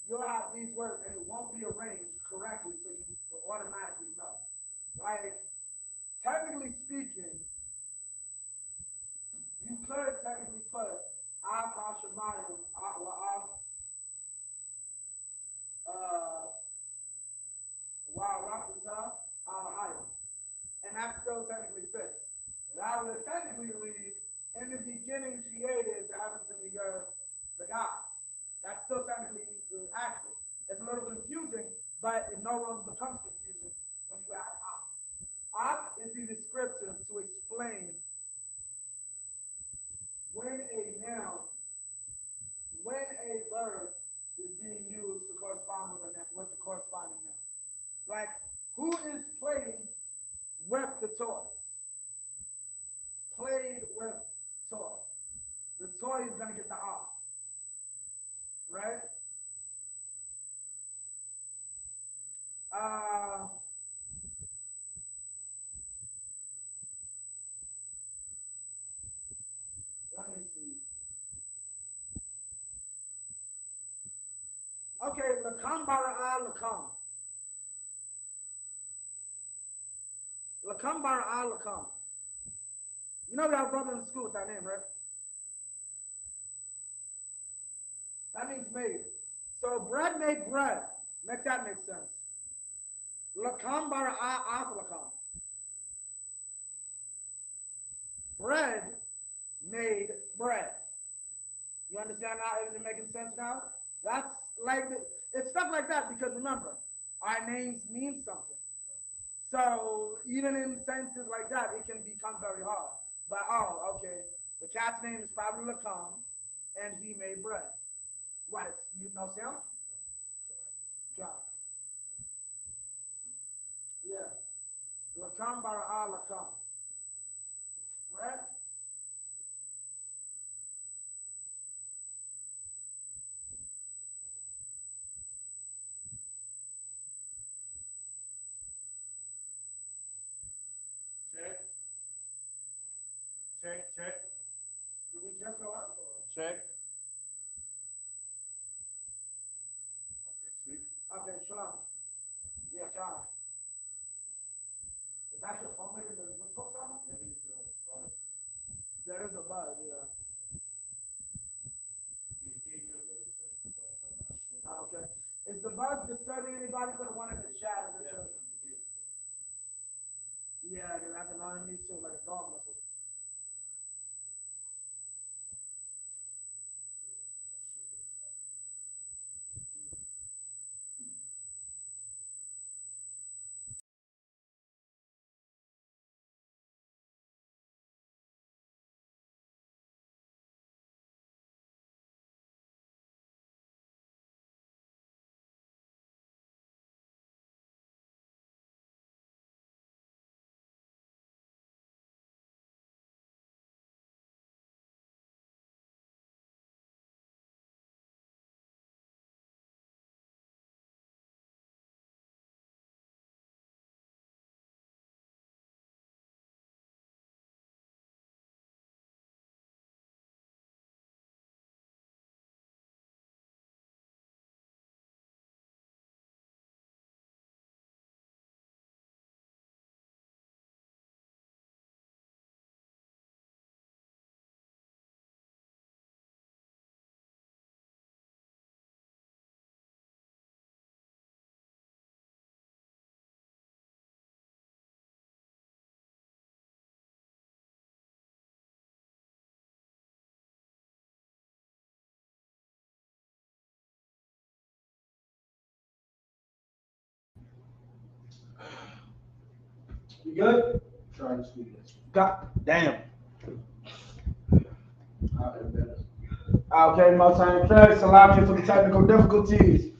you'll have these words and it won't be arranged correctly, so you will automatically know. Like, technically speaking, you could technically put Shemayim, and that still technically fits. That would technically read, in the beginning created the heavens and the earth, the gods. That's still technically accurate. It's a little confusing, but it no longer becomes confusing when you add op. Op is the descriptive to explain when a noun, when a verb is being used to correspond with the corresponding noun. Like, who is playing with the toys? Played with toy. The toy is going to get the op. Right? Let me see. Okay, lakam bara'a lakam. Lakam bara'a lakam. You know we have a brother in school with that name, right? That means made. So bread made bread. Make that make sense. Lakam bara'a lakam. Bread made bread. You understand now? Is it making sense now? That's like, it's stuff like that because remember, our names mean something. So even in senses like that, it can become very hard. But oh, okay, the cat's name is probably Lacom, and he made bread. What? You know Sam? John. Yeah. Lacom bara Lacom. Right? Check. Check, check. Did we just go up? Check. Okay, sweet. Okay, shalom. Yeah, shalom. Is that your phone making the what's called sound? There is a buzz, yeah. Okay. Is the buzz disturbing anybody? Could have wanted to chat. Yeah, that's annoying me too, like a dog whistle. You good? Trying to speak this. God damn. Okay, most time thanks. Allow me for the technical difficulties.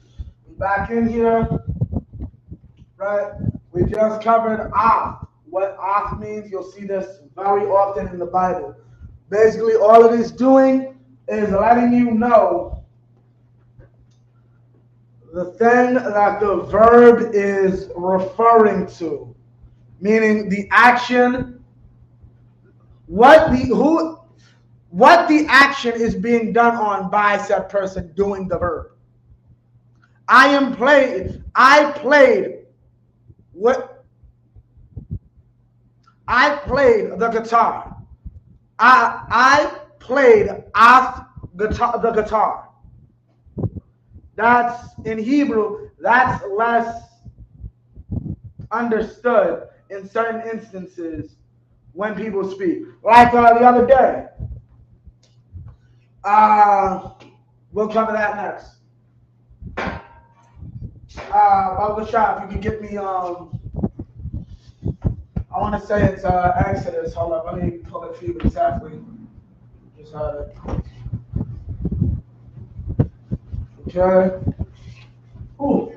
We back in here, right? We just covered off. What off means, you'll see this very often in the Bible. Basically, all it is doing is letting you know the thing that the verb is referring to, meaning the action, what the action is being done on by said person doing the verb. I played the guitar. I played the guitar. That's in Hebrew, that's less understood in certain instances when people speak. Like the other day. We'll cover that next. Baba Shah, if you can get me, I want to say it's Exodus. Hold up, let me pull it for you exactly. Just had it. Okay. Ooh.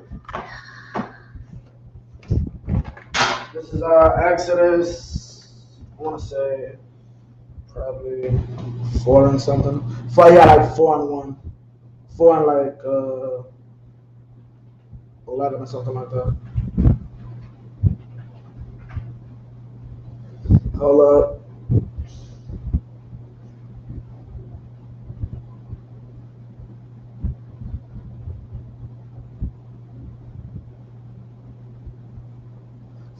This is Exodus, I want to say probably 4 and something. 4, yeah, like 4 and 1. 4 and like 11 or something like that. Hold up.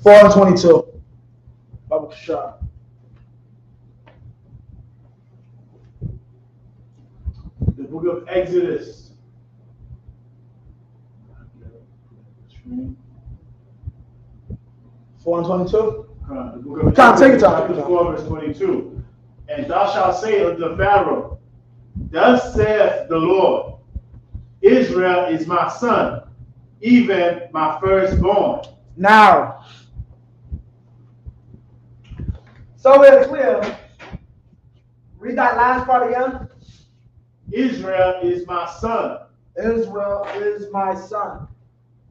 Four and 22. Baba Shah. The book of Exodus. 4 and 22. The book of Come, take Exodus, your time. chapter 4, verse 22. And thou shalt say unto Pharaoh, Thus saith the Lord, Israel is my son, even my firstborn. Now, so we're clear. Read that last part again. Israel is my son. Israel is my son.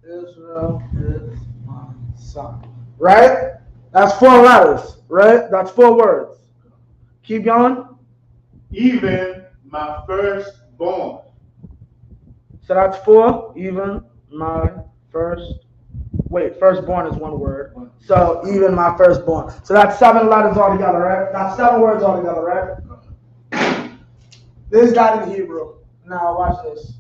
Israel is my son. Right? That's 4 letters, right? That's 4 words. Keep going. Even my firstborn. So that's 4. Even my firstborn is 1 word. So even my firstborn. So that's 7 letters altogether, right? That's 7 words altogether, right? This got in Hebrew. Now watch this.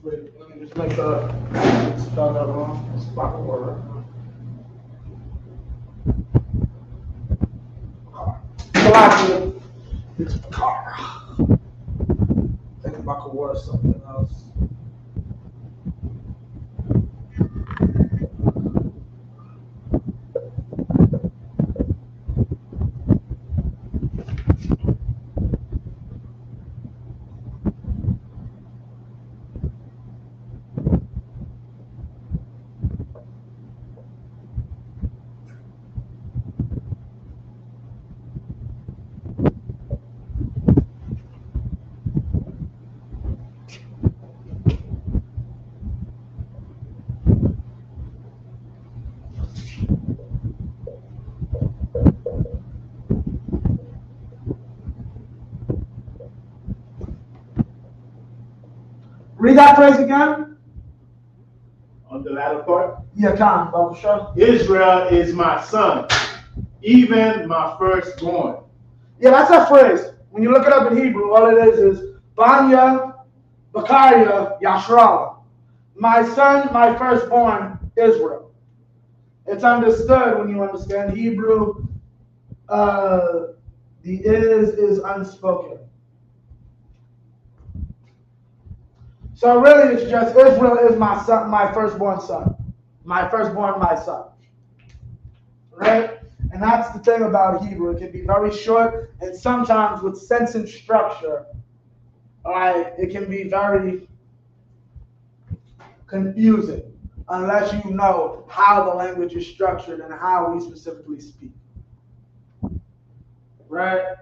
Wait, let me just make a spell that wrong. It's block of water. Car. It's car. Think about the water something else. Read that phrase again. On the latter part. Yeah, come, Baba Shah. Israel is my son, even my firstborn. Yeah, that's that phrase. When you look it up in Hebrew, all it is Banya, Bakaria, Yashrala. My son, my firstborn, Israel. It's understood when you understand Hebrew. The is unspoken. So really, it's just Israel is my son, my firstborn son. My firstborn, my son. Right? And that's the thing about Hebrew. It can be very short, and sometimes with sense and structure, all right, it can be very confusing unless you know how the language is structured and how we specifically speak. Right?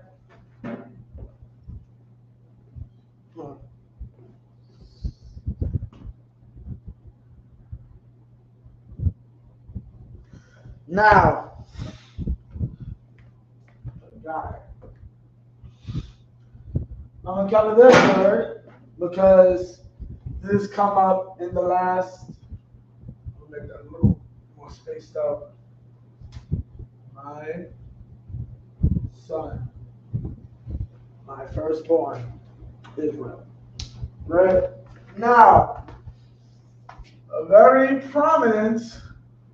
Now, I'm going to cover this word because this come up in the last, I'll make that a little more spaced out. My son, my firstborn, Israel. Right? Now, a very prominent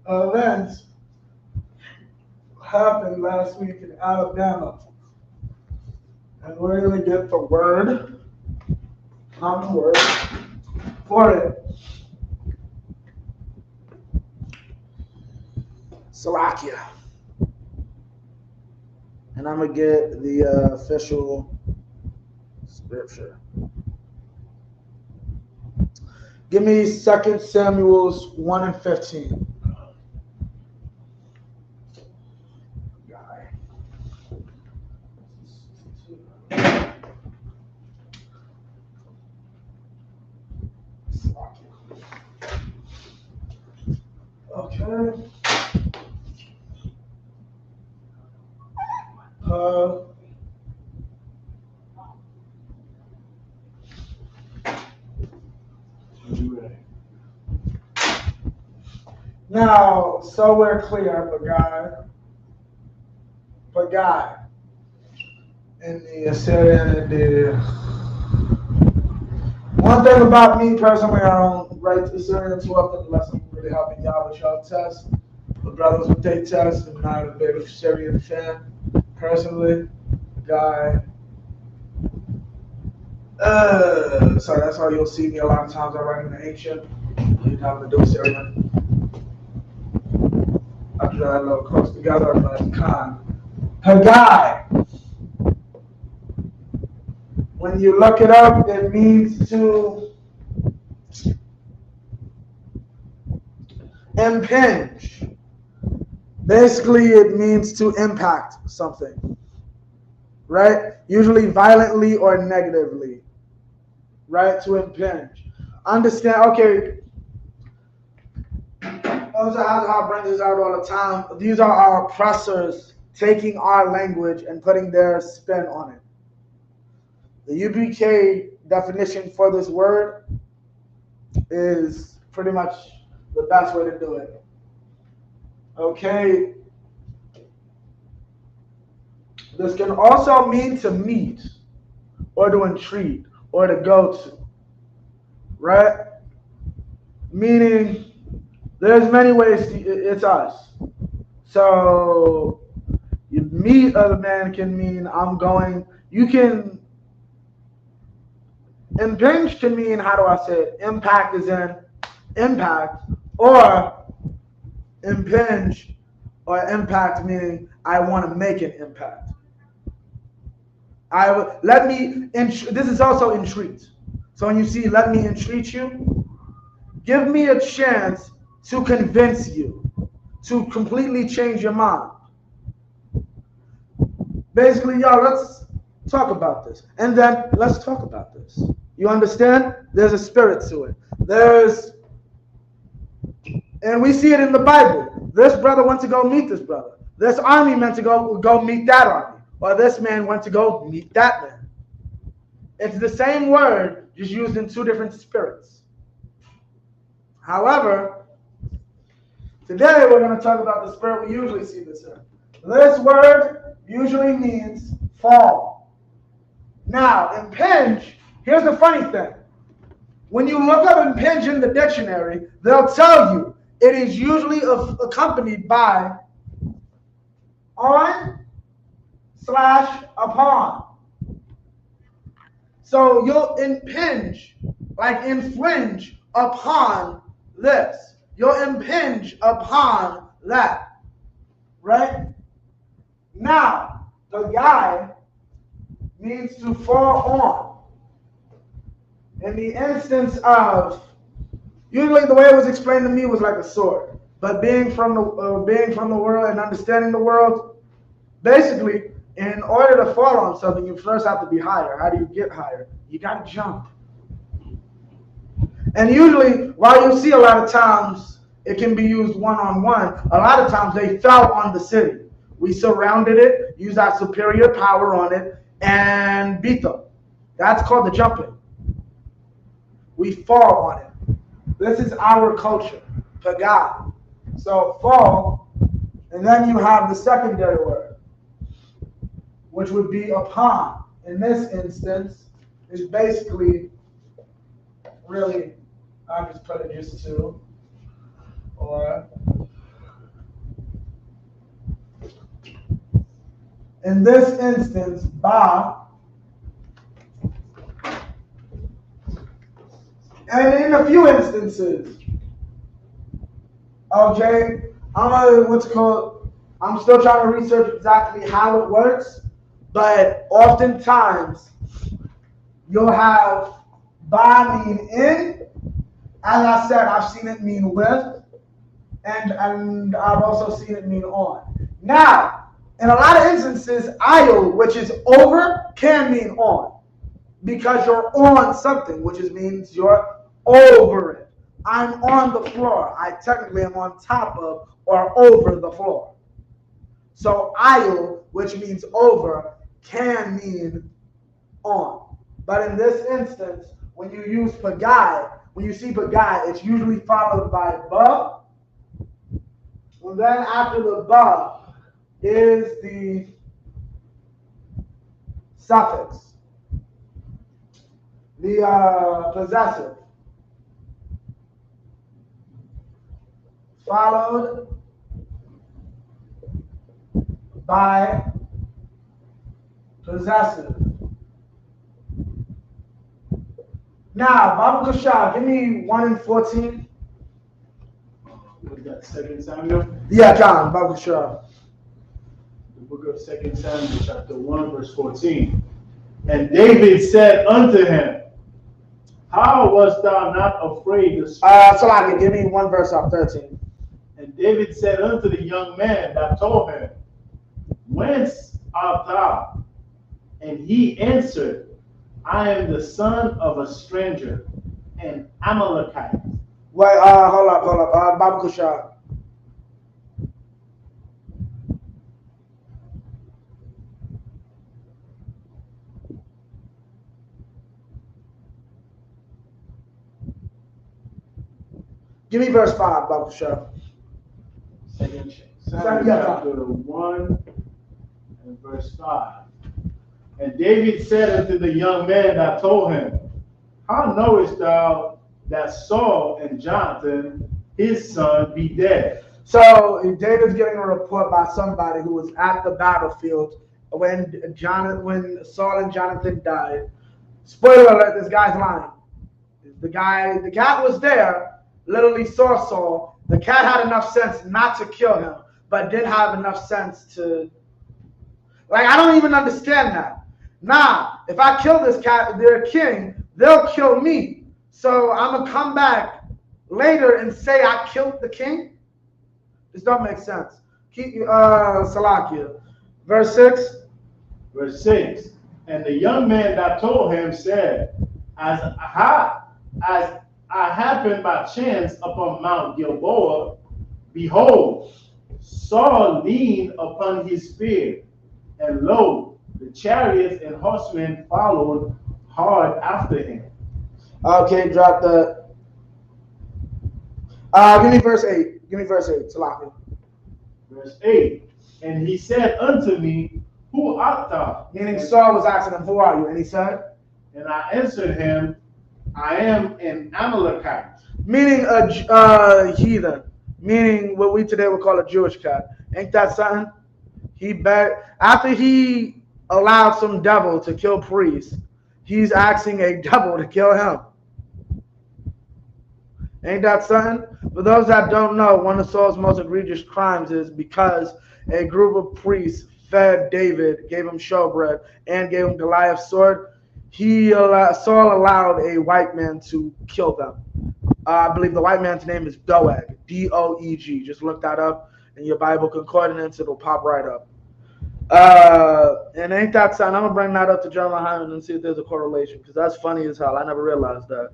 event happened last week in Alabama. And we're going to get the word, common word, for it. Salakia. And I'm going to get the official scripture. Give me 2 Samuel 1 and 15. Okay. Now, so we're clear, but God, in the Assyrian and the one thing about me personally, I don't write Assyrian too often unless I'm really helping y'all with y'all tests. The brothers with their tests, I'm not a big Assyrian fan personally. Guy. So that's how you'll see me a lot of times. I write in the ancient. You have to do Assyrian. I draw a little close together, but Khan. Haggai. When you look it up, it means to impinge. Basically, it means to impact something, right? Usually violently or negatively, right? To impinge. Understand, okay. I bring this out all the time. These are our oppressors taking our language and putting their spin on it. The UBK definition for this word is pretty much the best way to do it. Okay. This can also mean to meet or to entreat or to go to, right? Meaning there's many ways it's us. So you meet other man can mean I'm going. You can impinge can mean, how do I say it? Impact is in impact, or impinge or impact meaning I want to make an impact. This is also entreat. So when you see let me entreat you, give me a chance to convince you, to completely change your mind. Basically, y'all, let's talk about this. And then let's talk about this. You understand? There's a spirit to it. And we see it in the Bible. This brother went to go meet this brother. This army meant to go meet that army. Or this man went to go meet that man. It's the same word, just used in two different spirits. However, today we're going to talk about the spirit we usually see this in. This word usually means fall. Now, impinge, here's the funny thing. When you look up impinge in the dictionary, they'll tell you it is usually accompanied by on/upon. So you'll impinge, like infringe upon this. You'll impinge upon that. Right? Now, the guy means to fall on. In the instance of, usually the way it was explained to me was like a sword. But being from the world and understanding the world, basically, in order to fall on something, you first have to be higher. How do you get higher? You got to jump. And usually, while you see a lot of times it can be used one-on-one, a lot of times they fell on the city. We surrounded it, used our superior power on it, and beat them. That's called the jumping. We fall on it. This is our culture, pagad. So fall, and then you have the secondary word, which would be upon. In this instance, is basically really, I'll just put it just to, or in this instance, ba, and in a few instances, okay, I'm still trying to research exactly how it works, but oftentimes you'll have ba mean in. As I said, I've seen it mean with, and I've also seen it mean on. Now, in a lot of instances, ayil, which is over, can mean on, because you're on something, which means you're over it. I'm on the floor. I technically am on top of or over the floor. So ayil, which means over, can mean on. But in this instance, when you use pagai, when you see pagai, it's usually followed by ba. And then after the ba is the suffix, the possessive, followed by possessive. Now, Baba Kushal, give me 1 and 14. Was that 2 Samuel? Yeah, John, Baba Kushal. The book of 2 Samuel, chapter 1, verse 14. And David said unto him, how wast thou not afraid to speak? Salaki, give me 1 verse off 13. And David said unto the young man that told him, whence art thou? And he answered, I am the son of a stranger, an Amalekite. Wait, hold up, Baba Kushal. Give me verse 5, Baba Kushal. 2 Samuel chapter 1 and verse 5. And David said unto the young man that told him, how knowest thou that Saul and Jonathan, his son, be dead? So David's getting a report by somebody who was at the battlefield when Saul and Jonathan died. Spoiler alert, this guy's lying. The cat was there, literally saw Saul. The cat had enough sense not to kill him, but did have enough sense to, I don't even understand that. Nah, if I kill this cat, their king, they'll kill me. So I'm going to come back later and say I killed the king? This don't make sense. Keep Salakia. Verse 6. Verse 6. And the young man that told him said, as I happened by chance upon Mount Gilboa, behold, Saul leaned upon his spear, and lo, the chariots and horsemen followed hard after him. Okay, drop that. Give me verse 8. Give me verse 8. Salakia. Verse 8. And he said unto me, who art thou? Meaning Saul was asking him, who are you? And he said, and I answered him, I am an Amalekite. Meaning a heathen. Meaning what we today would call a Jewish cat. Ain't that something? After he allowed some devil to kill priests, he's asking a devil to kill him. Ain't that something? For those that don't know, one of Saul's most egregious crimes is because a group of priests fed David, gave him showbread, and gave him Goliath's sword, Saul allowed a white man to kill them. I believe the white man's name is Doeg, Doeg. Just look that up in your Bible concordance; it'll pop right up. And ain't that something? I'm gonna bring that up to John Hyman and see if there's a correlation, because that's funny as hell. I never realized that.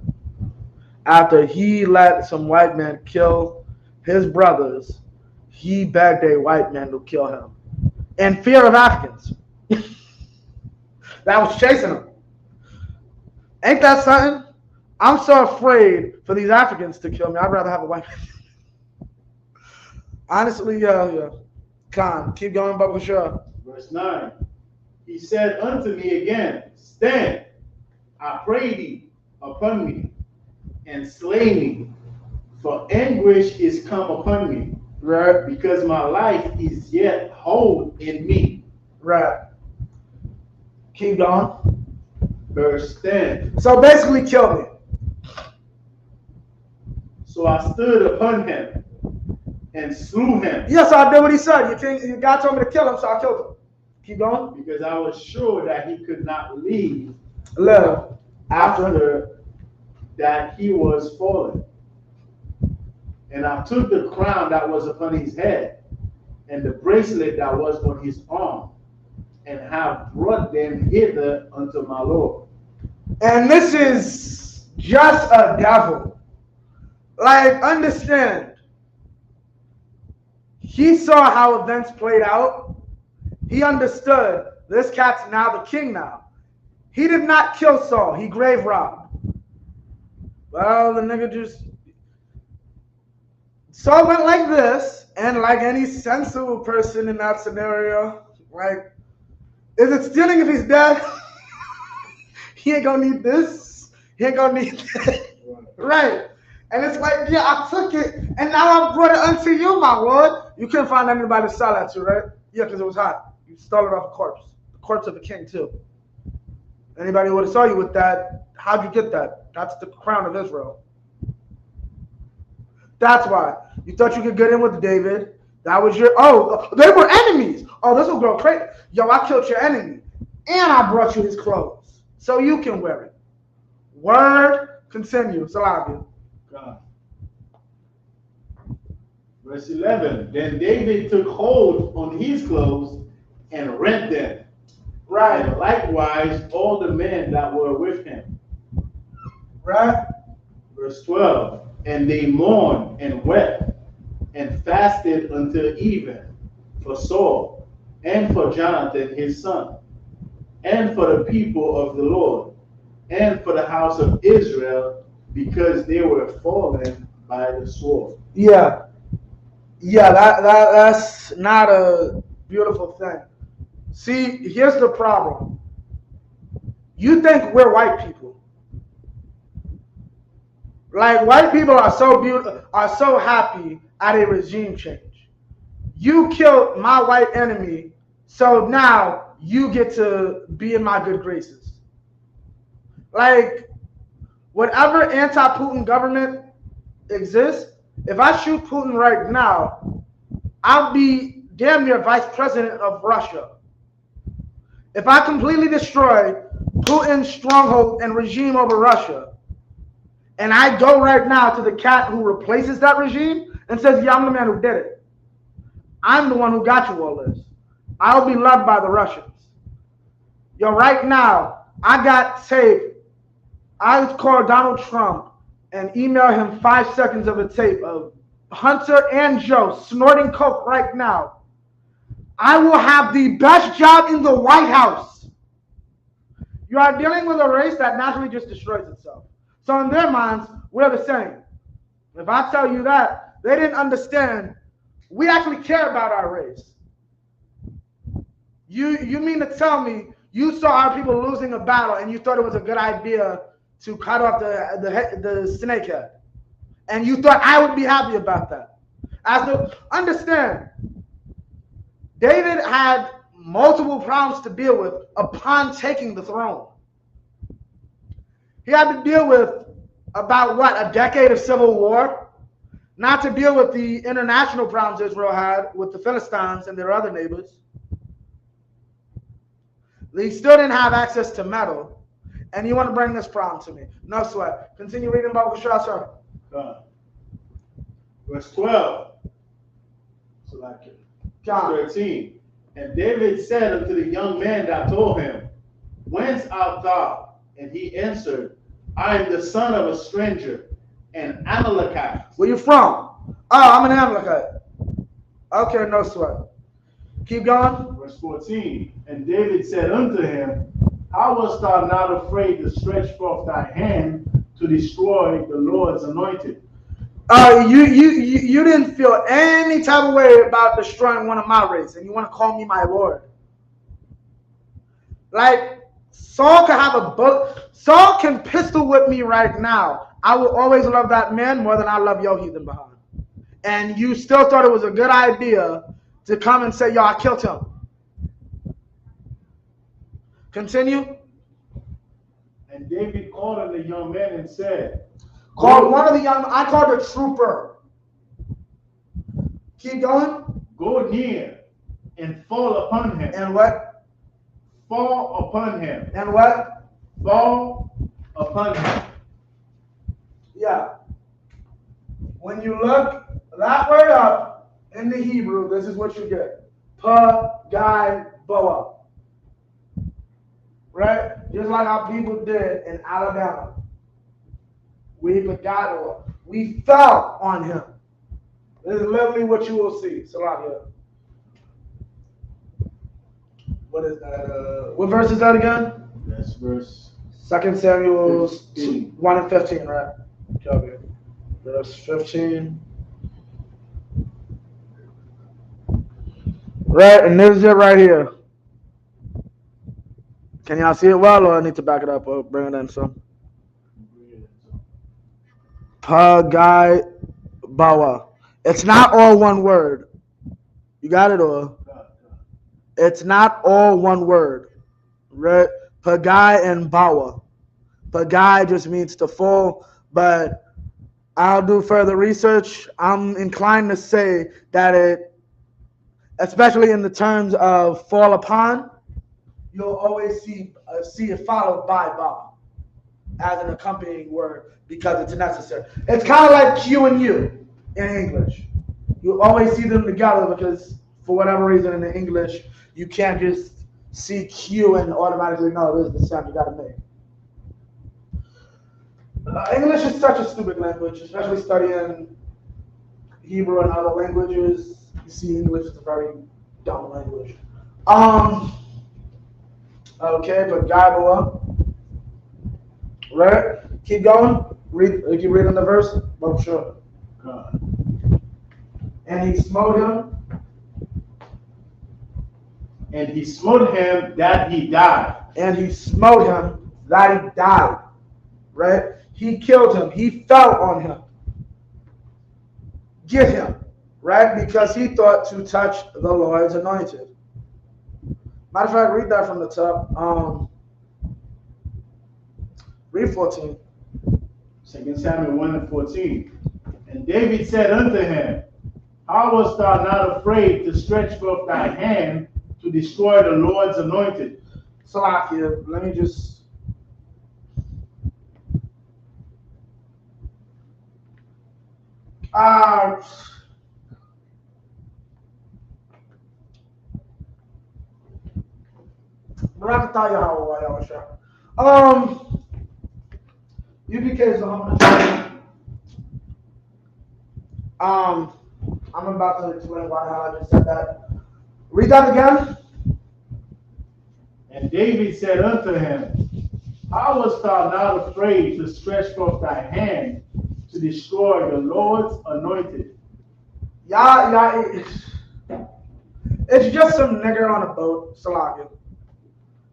After he let some white men kill his brothers, he begged a white man to kill him in fear of Africans that was chasing him. Ain't that something? I'm so afraid for these Africans to kill me. I'd rather have a white man. Honestly, yeah. Con, keep going, but for sure. Verse 9. He said unto me again, stand, I pray thee, upon me, and slay me, for anguish is come upon me, Right. because my life is yet whole in me. Right. Keep going. Verse 10. So basically, kill me. So I stood upon him and slew him. Yes, I did what he said. God told me to kill him, so I killed him. Keep going. Because I was sure that he could not leave Little. after that he was fallen. And I took the crown that was upon his head and the bracelet that was on his arm, and have brought them hither unto my Lord. And this is just a devil. Like, understand. He saw how events played out. He understood this cat's now the king now. He did not kill Saul. He grave robbed. Well, the nigga just... Saul went like this, and like any sensible person in that scenario, like, is it stealing if he's dead? He ain't gonna need this. He ain't gonna need that. Right. And it's like, yeah, I took it, and now I brought it unto you, my lord. You couldn't find anybody to sell that to, right? Yeah, because it was hot. You stole it off a corpse. The corpse of a king, too. Anybody would have saw you with that. How'd you get that? That's the crown of Israel. That's why. You thought you could get in with David. That was your... Oh, they were enemies. Oh, this will go crazy. Yo, I killed your enemy. And I brought you his clothes. So you can wear it. Word. Continue. Salavi. God. Verse 11. Then David took hold on his clothes and rent them. Right. And likewise all the men that were with him. Right. Verse 12. And they mourned and wept and fasted until even for Saul and for Jonathan his son, and for the people of the Lord, and for the house of Israel, because they were fallen by the sword. Yeah. Yeah, that's not a beautiful thing. See, here's the problem. You think we're white people. Like, white people are so beautiful, are so happy at a regime change. You killed my white enemy, so now you get to be in my good graces. Like, whatever anti-Putin government exists, if I shoot Putin right now, I'll be damn near vice president of Russia. If I completely destroy Putin's stronghold and regime over Russia, and I go right now to the cat who replaces that regime and says, yeah, I'm the man who did it. I'm the one who got you all this. I'll be loved by the Russians. Yo, right now, I got tape. I would call Donald Trump and email him 5 seconds of a tape of Hunter and Joe snorting coke right now. I will have the best job in the White House. You are dealing with a race that naturally just destroys itself. So in their minds, we're the same. If I tell you that, they didn't understand. We actually care about our race. You mean to tell me you saw our people losing a battle and you thought it was a good idea to cut off the snakehead, and you thought I would be happy about that? Understand, David had multiple problems to deal with upon taking the throne. He had to deal with about a decade of civil war, not to deal with the international problems Israel had with the Philistines and their other neighbors. They still didn't have access to metal. And you want to bring this problem to me. No sweat. Continue reading about Shah, sir. Verse 12. So like John. 13. And David said unto the young man that told him, Whence art thou? And he answered, I am the son of a stranger, an Amalekite. Where you from? Oh, I'm an Amalekite. Okay, no sweat. Keep going. Verse 14. And David said unto him, How wast thou not afraid to stretch forth thy hand to destroy the Lord's anointed? You didn't feel any type of way about destroying one of my race, and you want to call me my Lord. Like, Saul can have a book. Saul can pistol whip me right now. I will always love that man more than I love your heathen behind. And you still thought it was a good idea to come and say, yo, I killed him. Continue. And David called on the young man and said, Called one of the young, I called a trooper. Keep going. Go near and fall upon him. And what? Fall upon him. And what? Fall upon him. Yeah. When you look that word up in the Hebrew, this is what you get. Pa-gai boa. Right? Just like how people did in Alabama. We forgot or we fell on him. This is literally what you will see. Salakia. What is that? What verse is that again? That's verse 2 Samuel 15. 1 and 15, right? Okay. Verse 15. Right, and this is it right here. Can y'all see it well, or I need to back it up or bring it in some? Pa-gai bawa. It's not all one word. You got it, or? It's not all one word. Right? Pa-gai and bawa. Pa-gai just means to fall, but I'll do further research. I'm inclined to say that it, especially in the terms of fall upon, you'll always see it followed by ba as an accompanying word because it's necessary. It's kind of like Q and U in English. You always see them together because for whatever reason in the English, you can't just see Q and automatically know this is the sound you got to make. English is such a stupid language, especially studying Hebrew and other languages. You see, English is a very dumb language. Okay, but Gaiboa. Right? Keep going. Keep reading the verse. Oh, sure. And he smote him. And he smote him that he died. And he smote him that he died. Right? He killed him. He fell on him. Get him. Right? Because he thought to touch the Lord's anointed. Matter of fact, read that from the top. Read 14. 2 Samuel 1 and 14. And David said unto him, How wast thou not afraid to stretch forth thy hand to destroy the Lord's anointed? Salakia, let me just. UPK is I'm about to explain why I just said that. Read that again. And David said unto him, How wast thou not afraid to stretch forth thy hand to destroy the Lord's anointed? Yeah, it's just some nigger on a boat, Salakia.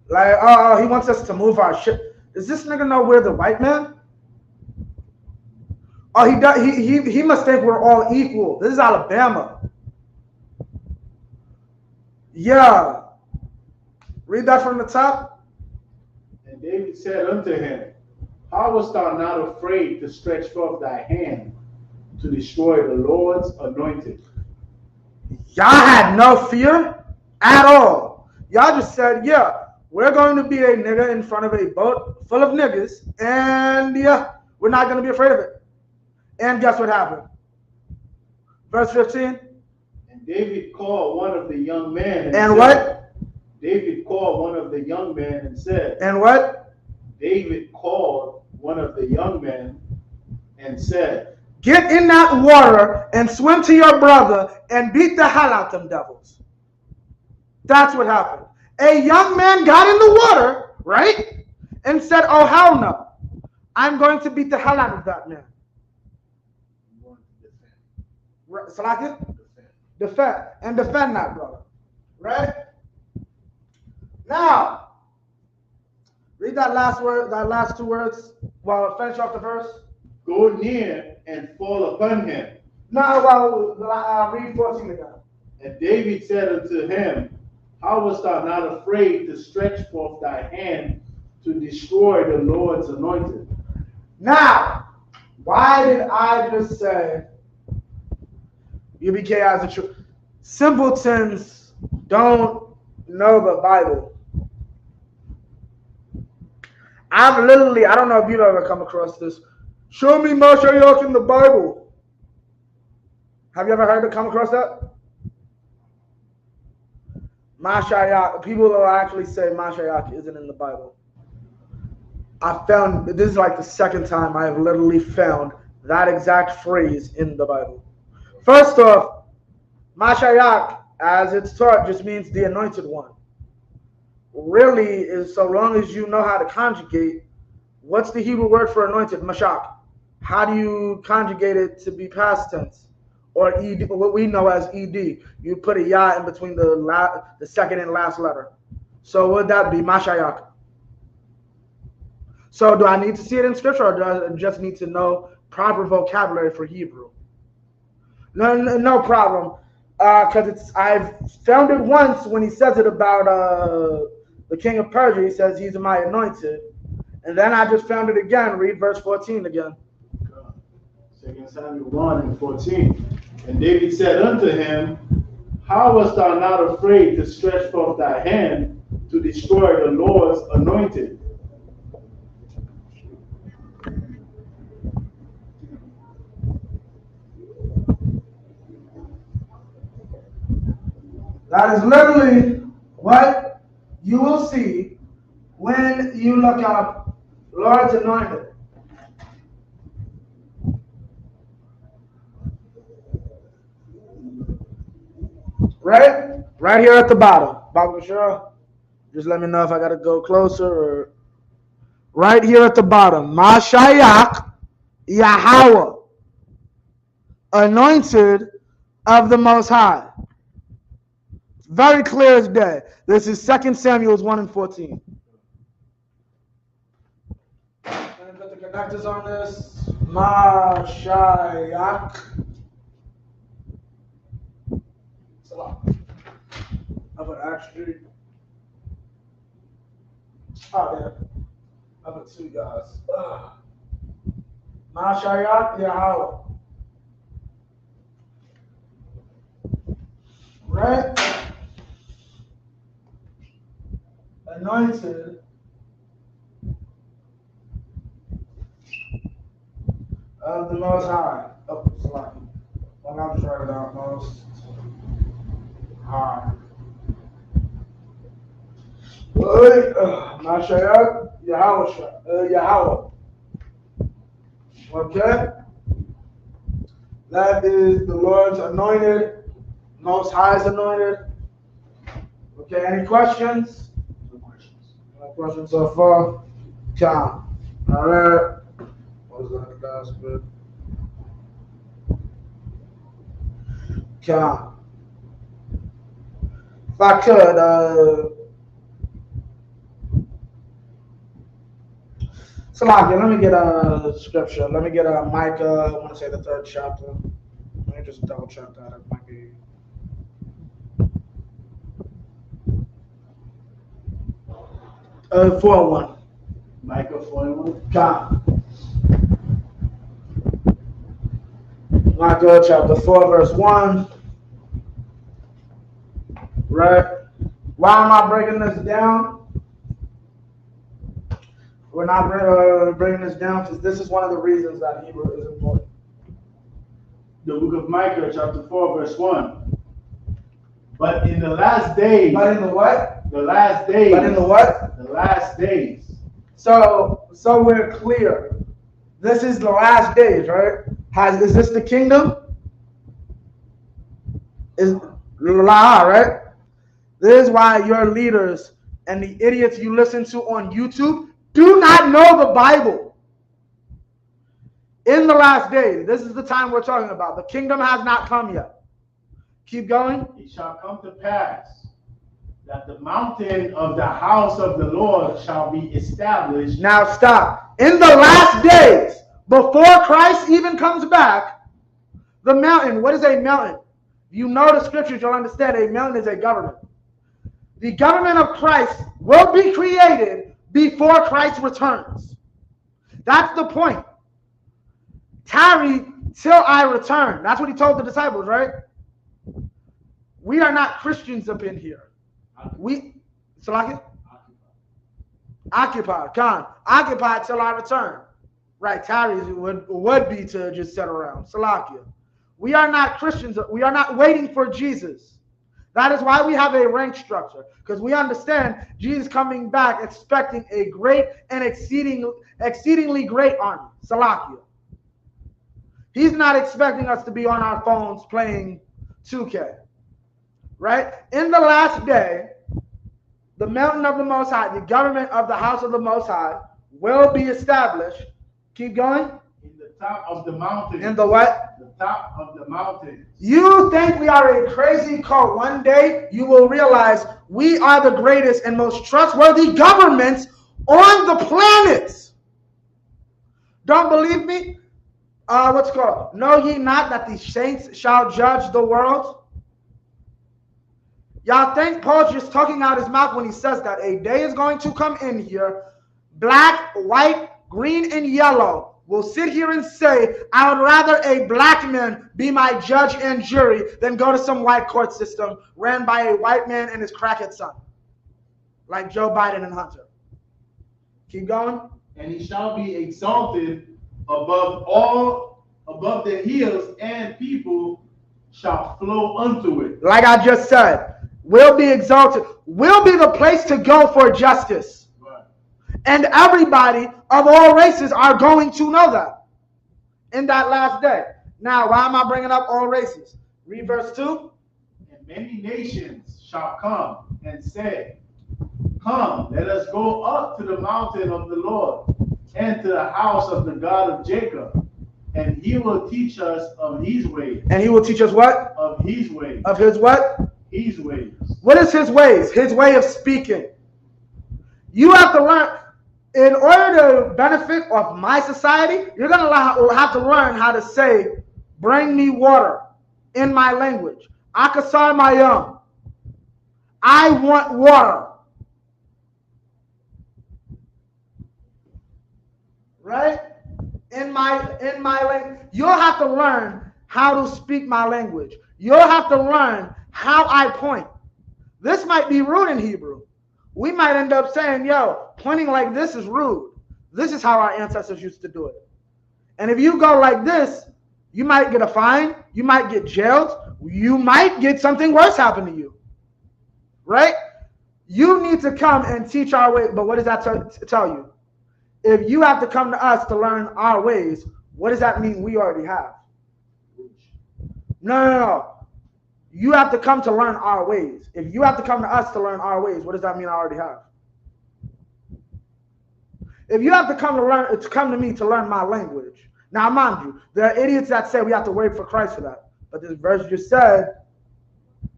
Like, he wants us to move our ship. Does this nigga know we're the white man? Oh, he does. He must think we're all equal. This is Alabama. Yeah. Read that from the top. And David said unto him, How wast thou not afraid to stretch forth thy hand to destroy the Lord's anointed? Y'all had no fear at all. Y'all just said, yeah, we're going to be a nigger in front of a boat full of niggas, and yeah, we're not going to be afraid of it. And guess what happened? Verse 15. And David called one of the young men And said, what? David called one of the young men and said, And what? David called one of the young men and said, Get in that water and swim to your brother and beat the hell out them devils. That's what happened. A young man got in the water, right? And said, oh, hell no. I'm going to beat the hell out of that man. Salaki? Defend. And defend that brother. Right? Now, read that last word, that last two words while I finish off the verse. Go near and fall upon him. Now, well, read 14 again. And David said unto him, how wast thou not afraid to stretch forth thy hand to destroy the Lord's anointed? Now, why did I just say UBK as a truth? Simpletons don't know the Bible. I don't know if you've ever come across this. Show me Mashiach in the Bible. Have you ever heard of come across that? Mashiach, people will actually say Mashiach isn't in the Bible. I found, this is like the second time I have literally found that exact phrase in the Bible. First off, Mashiach, as it's taught, just means the anointed one. Really, is so long as you know how to conjugate, what's the Hebrew word for anointed? Mashach. How do you conjugate it to be past tense? Or ed, what we know as ed. You put a ya in between the second and last letter. So would that be Mashiach? So do I need to see it in scripture, or do I just need to know proper vocabulary for Hebrew? No problem. Because I've found it once when he says it about the king of Persia. He says he's my anointed. And then I just found it again. Read verse 14 again. 2 Samuel 1 and 14. And David said unto him, how wast thou not afraid to stretch forth thy hand to destroy the Lord's anointed? That is literally what you will see when you look up Lord's anointed. Right here at the bottom. Baba Bashar, just let me know if I got to go closer. Or right here at the bottom. Mashiach Yahweh, anointed of the Most High. Very clear as day. This is 2 Samuel 1 and 14. And put the connectors on this. Mashiach. How about actually? Oh, yeah. How about two guys? Mashiach Yahweh. Right? Anointed of the Most High. Oh, sorry. Well, I'll just write it out. Most High. Mashiach Yahweh. Okay? That is the Lord's anointed, Most High's anointed. Okay, any questions? No questions. No questions so far? Count. All right. What was that last bit? Count. If I could, Salakia, let me get a scripture. Let me get a Micah, I want to say the 3rd chapter. Let me just double check that. It might be. Uh, 4:1. Micah 4:1. Come. Micah chapter 4, verse 1. Right. Why am I breaking this down? We're not bringing this down because this is one of the reasons that Hebrew is important. The book of Micah, chapter 4, verse 1. But in the last days. But in the what? The last days. But in the what? The last days. So we're clear. This is the last days, right? Is this the kingdom? Is La, right? This is why your leaders and the idiots you listen to on YouTube do not know the Bible. In the last days, this is the time we're talking about. The kingdom has not come yet. Keep going. It shall come to pass that the mountain of the house of the Lord shall be established. Now stop. In the last days, before Christ even comes back, the mountain, what is a mountain? You know the scriptures, you'll understand a mountain is a government. The government of Christ will be created before Christ returns. That's the point. Tarry till I return. That's what he told the disciples, right? We are not Christians up in here. Salakia? Occupied. Occupied till I return. Right, tarry would be to just sit around. Salakia. We are not Christians. We are not waiting for Jesus. That is why we have a rank structure, because we understand Jesus coming back expecting a great and exceedingly great army. Salakia. He's not expecting us to be on our phones playing 2K. Right? In the last day, the mountain of the Most High, the government of the house of the Most High, will be established. Keep going. In the top of the mountain. In the what? The top of the mountain. You think we are a crazy cult. One day you will realize we are the greatest and most trustworthy governments on the planet. Don't believe me? What's it called? Know ye not that the saints shall judge the world? Y'all think Paul's just talking out his mouth when he says that a day is going to come in here, black, white, green, and yellow will sit here and say, I would rather a black man be my judge and jury than go to some white court system ran by a white man and his crackhead son, like Joe Biden and Hunter. Keep going. And he shall be exalted above the hills, and people shall flow unto it. Like I just said, will be exalted, will be the place to go for justice. Right. And everybody of all races are going to know that in that last day. Now, why am I bringing up all races? Read verse 2. And many nations shall come and say, Come, let us go up to the mountain of the Lord and to the house of the God of Jacob, and he will teach us of his ways. And he will teach us what? Of his ways. Of his what? His ways. What is his ways? His way of speaking. You have to learn, in order to benefit of my society, you're going to have to learn how to say, bring me water in my language. Akasar mayam. I want water. Right? In my language. You'll have to learn how to speak my language. You'll have to learn how I point. This might be rude in Hebrew. We might end up saying, yo, pointing like this is rude. This is how our ancestors used to do it. And if you go like this, you might get a fine. You might get jailed. You might get something worse happen to you. Right? You need to come and teach our way. But what does that tell you? If you have to come to us to learn our ways, what does that mean we already have? No. You have to come to learn our ways. If you have to come to us to learn our ways, what does that mean I already have? If you have to come to me to learn my language. Now, mind you, there are idiots that say we have to wait for Christ for that. But this verse just said,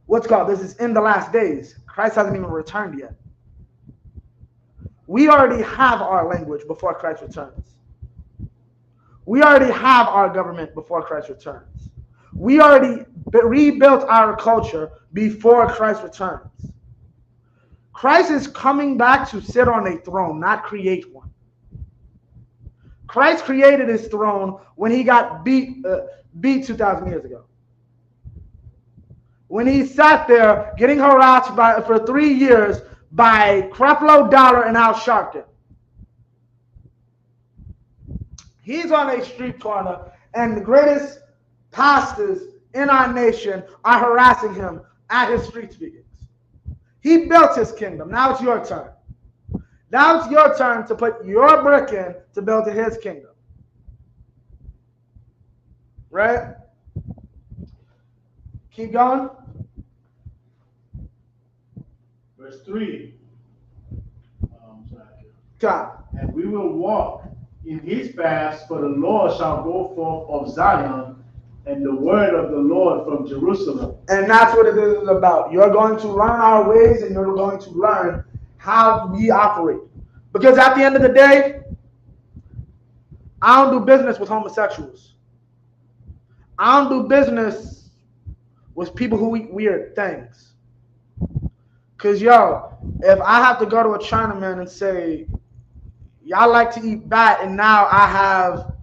this is in the last days. Christ hasn't even returned yet. We already have our language before Christ returns. We already have our government before Christ returns. We already rebuilt our culture before Christ returns. Christ is coming back to sit on a throne, not create one. Christ created his throne when he got beat 2,000 years ago. When he sat there getting harassed for 3 years by Creflo Dollar and Al Sharpton. He's on a street corner, and the greatest pastors in our nation are harassing him at his street speakings. He built his kingdom. Now it's your turn. Now it's your turn to put your brick in to build his kingdom. Right? Keep going. Verse 3. God. And we will walk in his paths, for the Lord shall go forth of Zion, and the word of the Lord from Jerusalem. And that's what it is about. You're going to learn our ways, and you're going to learn how we operate. Because at the end of the day, I don't do business with homosexuals. I don't do business with people who eat weird things. Because, yo, if I have to go to a Chinaman and say, y'all like to eat bat, and now I have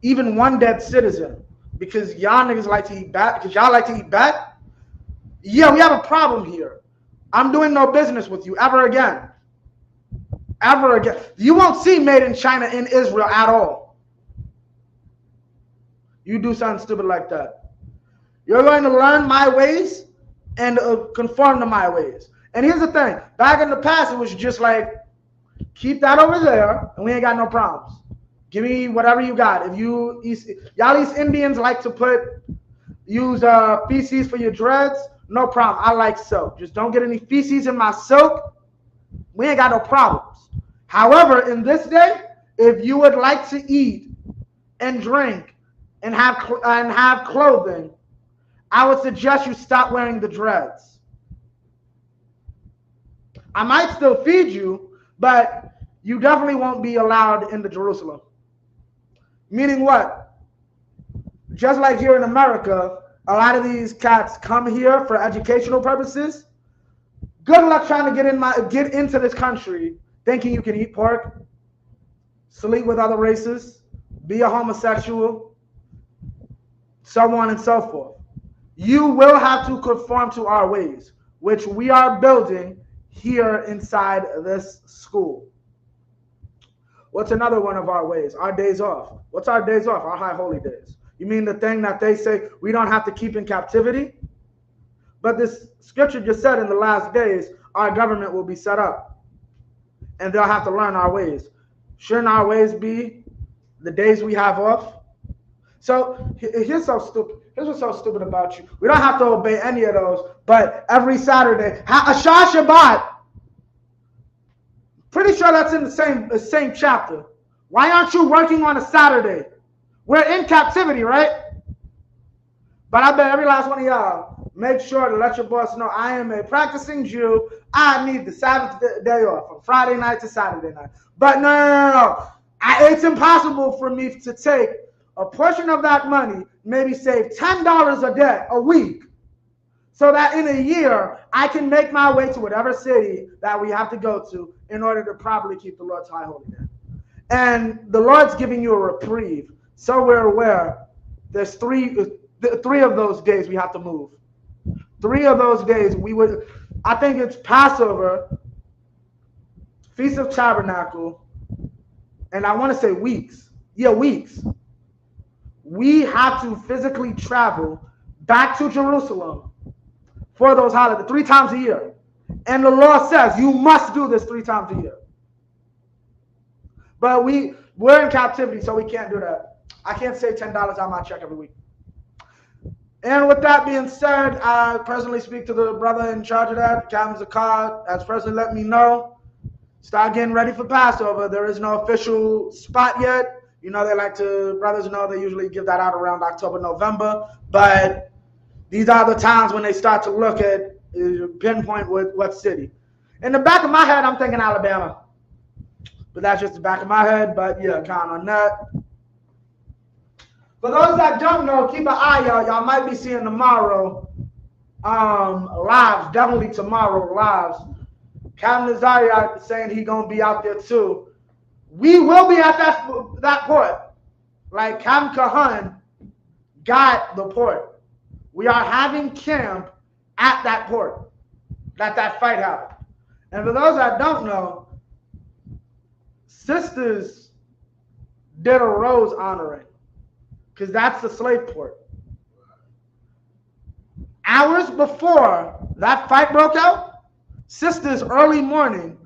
even one dead citizen because y'all niggas like to eat bat, because y'all like to eat bat, yeah, we have a problem here. I'm doing no business with you ever again. Ever again. You won't see made in China in Israel at all. You do something stupid like that. You're going to learn my ways and conform to my ways. And here's the thing. Back in the past, it was just like, keep that over there, and we ain't got no problems. Give me whatever you got. If y'all East Indians like to use feces for your dreads, no problem. I like silk. Just don't get any feces in my silk. We ain't got no problems. However, in this day, if you would like to eat and drink and have clothing, I would suggest you stop wearing the dreads. I might still feed you, but you definitely won't be allowed into Jerusalem. Meaning what? Just like here in America, a lot of these cats come here for educational purposes. Good luck trying to get into this country thinking you can eat pork, sleep with other races, be a homosexual, so on and so forth. You will have to conform to our ways, which we are building here inside this school. What's another one of our ways? Our days off. What's our days off? Our high holy days. You mean the thing that they say we don't have to keep in captivity? But this scripture just said in the last days, our government will be set up. And they'll have to learn our ways. Shouldn't our ways be the days we have off? So here's what's so stupid about you. We don't have to obey any of those, but every Saturday, Ashar Shabbat. Pretty sure that's in the same chapter. Why aren't you working on a Saturday? We're in captivity, right? But I bet every last one of y'all make sure to let your boss know I am a practicing Jew. I need the Sabbath day off from Friday night to Saturday night. But no. It's impossible for me to take a portion of that money, maybe save $10 a day, a week, so that in a year, I can make my way to whatever city that we have to go to in order to properly keep the Lord's high holy day. And the Lord's giving you a reprieve. So we're aware there's three of those days we have to move. 3 of those days I think it's Passover, Feast of Tabernacle, and I want to say weeks. Yeah, weeks. We have to physically travel back to Jerusalem for those holidays 3 times a year. And the law says you must do this 3 times a year. But we're in captivity, so we can't do that. I can't save $10 on my check every week. And with that being said, I personally speak to the brother in charge of that, Captain Zakar, has personally let me know. Start getting ready for Passover. There is no official spot yet. You know, brothers know they usually give that out around October, November. But these are the times when they start to look at, pinpoint what city. In the back of my head, I'm thinking Alabama. But that's just the back of my head. But yeah, count on that. For those that don't know, keep an eye out. Y'all might be seeing tomorrow lives. Definitely tomorrow lives. Captain Nazariah saying he's going to be out there too. We will be at that port. Like Captain Kahan got the port. We are having camp at that port. That fight happened. And for those that don't know, sisters did a rose honoring, because that's the slave port. Hours before that fight broke out, sisters early morning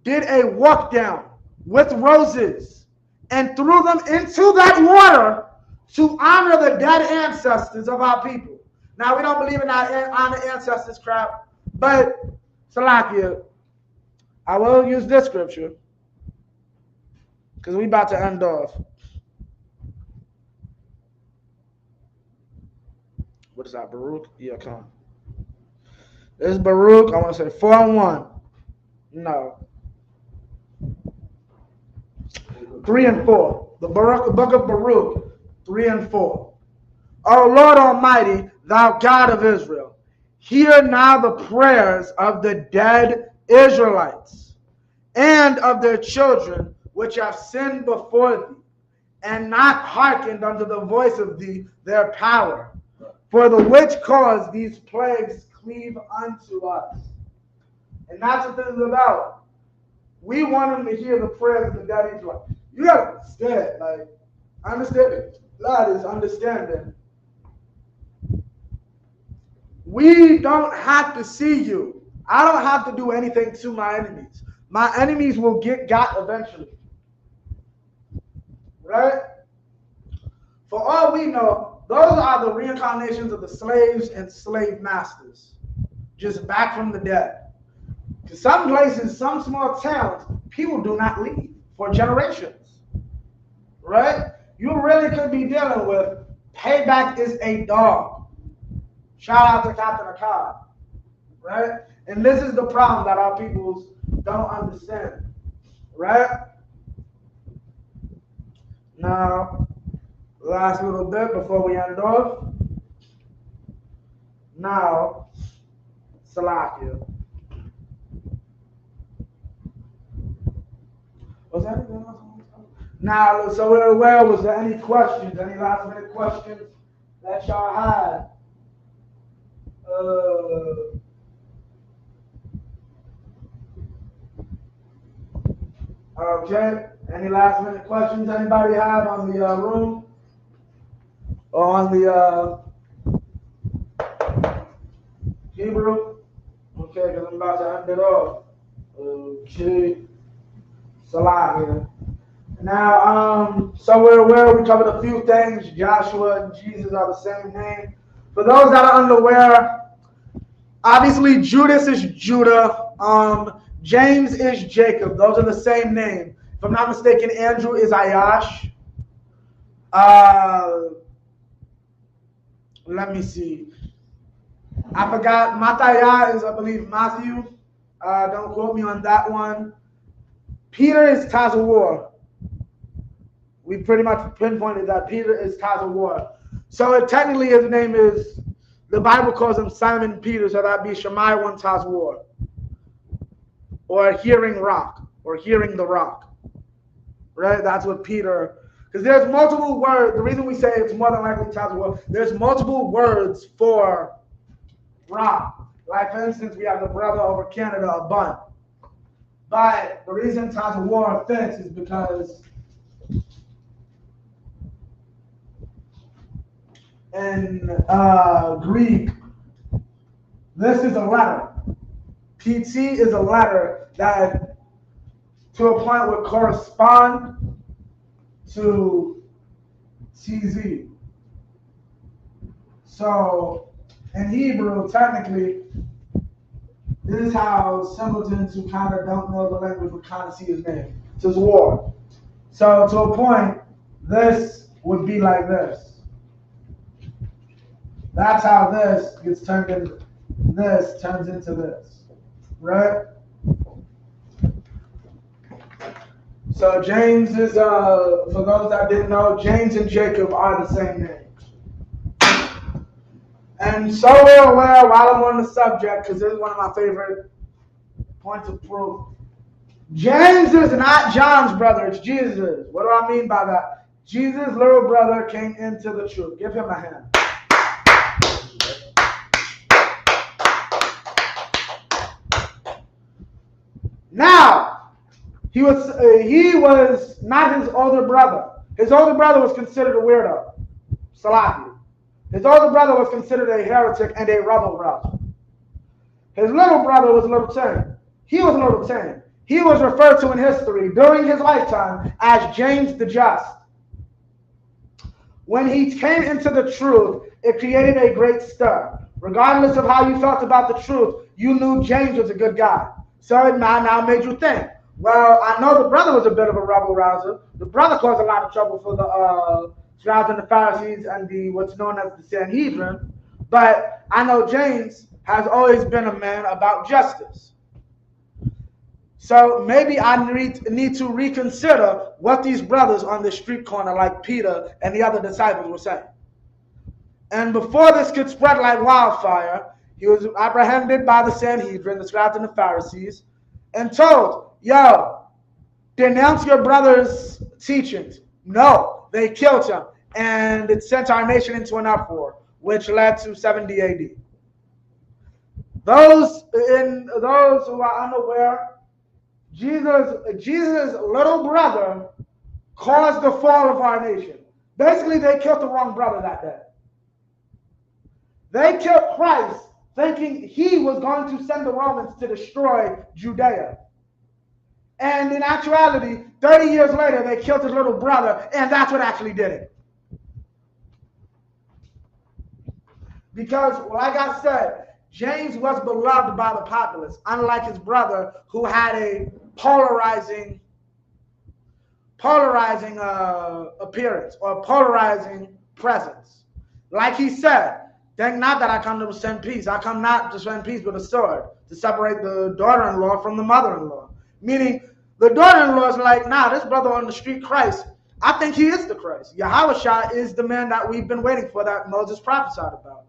did a walk down with roses and threw them into that water to honor the dead ancestors of our people. Now, we don't believe in that honor ancestors crap, but Salakia, I will use this scripture because we about to end off. What is that, Baruch? Yeah, come on. This is Baruch. I want to say 4-1. No. 3 and 4. The book of Baruch, 3 and 4. O Lord Almighty, thou God of Israel, hear now the prayers of the dead Israelites and of their children which have sinned before thee, and not hearkened unto the voice of thee, their power. For the which cause these plagues cleave unto us. And that's what this is about. We want them to hear the prayers of the dead Israelites. You gotta understand, like, understand it. That is understanding. We don't have to see you. I don't have to do anything to my enemies. My enemies will get got eventually. Right? For all we know, those are the reincarnations of the slaves and slave masters. Just back from the dead. Because some places, some small towns, people do not leave for generations. Right? You really could be dealing with payback is a dog. Shout out to Captain Akkad. Right? And this is the problem that our peoples don't understand. Right? Now, last little bit before we end off. Now, Salakia. Was that anything else? Now, so where was there any questions? Any last minute questions that y'all had? Okay. Any last minute questions anybody have on the room? Or on the Hebrew? Okay, because I'm about to end it off. Okay. Salah here. Now, so we're aware we covered a few things. Joshua and Jesus are the same name. For those that are unaware, obviously Judas is Judah. James is Jacob. Those are the same name. If I'm not mistaken, Andrew is Ayash. Let me see. I forgot. Matthias is, I believe, Matthew. Don't quote me on that one. Peter is Tazawar. We pretty much pinpointed that Peter is Tazawar. So technically his name is, the Bible calls him Simon Peter, so that'd be Shammai 1 Tazawar. Or hearing rock, or hearing the rock. Right? That's what Peter, because there's multiple words. The reason we say it's more than likely Tazawar, there's multiple words for rock. Like, for instance, we have the brother over Canada, a bun. But the reason Tazawar fits is because in Greek, this is a letter. PT is a letter that to a point would correspond to TZ. So in Hebrew, technically, this is how simpletons who kind of don't know the language would kind of see his name. It says war. So to a point, this would be like this. That's how this gets turned into this, turns into this. Right? So James is, for those that didn't know, James and Jacob are the same name. And so we're aware, while I'm on the subject, because this is one of my favorite points of proof, James is not John's brother, it's Jesus'. What do I mean by that? Jesus' little brother came into the truth. Give him a hand. Now, he was not his older brother. His older brother was considered a weirdo, Salaki. His older brother was considered a heretic and a rebel rouser. His little brother was Little Tim. He was Little Tim. He was referred to in history during his lifetime as James the Just. When he came into the truth, it created a great stir. Regardless of how you felt about the truth, you knew James was a good guy. So it now made you think, well, I know the brother was a bit of a rebel rouser. The brother caused a lot of trouble for the scribes and the Pharisees and the what's known as the Sanhedrin. But I know James has always been a man about justice. So maybe I need to reconsider what these brothers on the street corner like Peter and the other disciples were saying. And before this could spread like wildfire, he was apprehended by the Sanhedrin, the scribes and the Pharisees, and told, yo, denounce your brother's teachings. No, they killed him. And it sent our nation into an uproar, which led to 70 AD. Those who are unaware, Jesus' little brother caused the fall of our nation. Basically, they killed the wrong brother that day. They killed Christ thinking he was going to send the Romans to destroy Judea. And in actuality, 30 years later, they killed his little brother, and that's what actually did it. Because, like I said, James was beloved by the populace, unlike his brother, who had a polarizing appearance or polarizing presence. Like he said, think not that I come to send peace. I come not to send peace with a sword, to separate the daughter-in-law from the mother-in-law. Meaning, the daughter-in-law is like, nah, this brother on the street, Christ, I think he is the Christ. Yahushua is the man that we've been waiting for, that Moses prophesied about.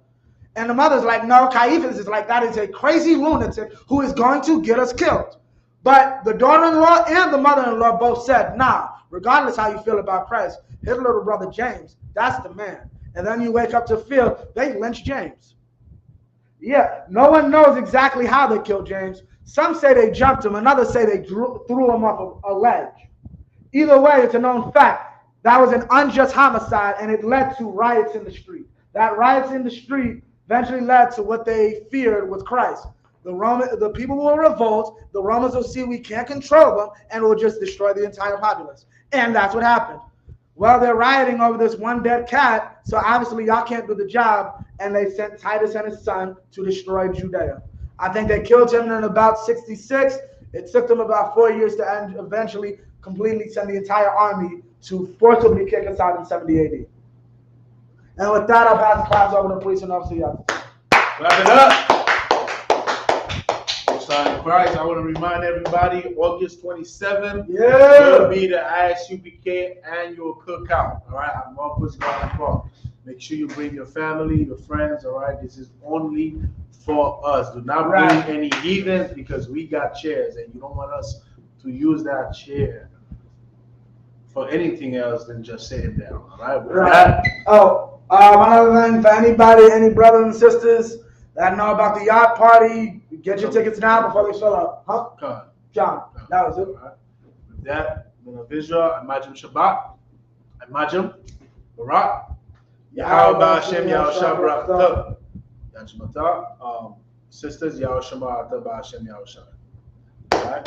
And the mother's like, no, Caiaphas is like, that is a crazy lunatic who is going to get us killed. But the daughter-in-law and the mother-in-law both said, nah, regardless how you feel about Christ, his little brother James, that's the man. And then you wake up to feel they lynched James. Yeah, no one knows exactly how they killed James. Some say they jumped him, and others say they threw him off a ledge. Either way, it's a known fact. That was an unjust homicide, and it led to riots in the street. That riots in the street eventually led to what they feared with Christ. The people will revolt, the Romans will see we can't control them, and will just destroy the entire populace. And that's what happened. Well, they're rioting over this one dead cat, so obviously y'all can't do the job, and they sent Titus and his son to destroy Judea. I think they killed him in about 66. It took them about 4 years to eventually completely send the entire army to forcibly kick us out in 70 AD. And with that, I'll pass the class over to the police and officer. Wrap it up. In Christ, I want to remind everybody, August 27th will be the Isupk annual cookout. All right, I'm all putting on the call. Make sure you bring your family, your friends. All right, this is only for us. Do not bring any heathens, because we got chairs, and you don't want us to use that chair for anything else than just sitting down. All right. One other thing for anybody, any brothers and sisters that know about the yacht party, get your tickets now before they fill up. Huh? John, that was it. Right. With that, visual, Imajim Shabbat, Imajim Barak, Yahweh Hashem, Yahushua Barak, Yachimata, sisters, Yahushua Barak, Hashem, Yahushua. All right?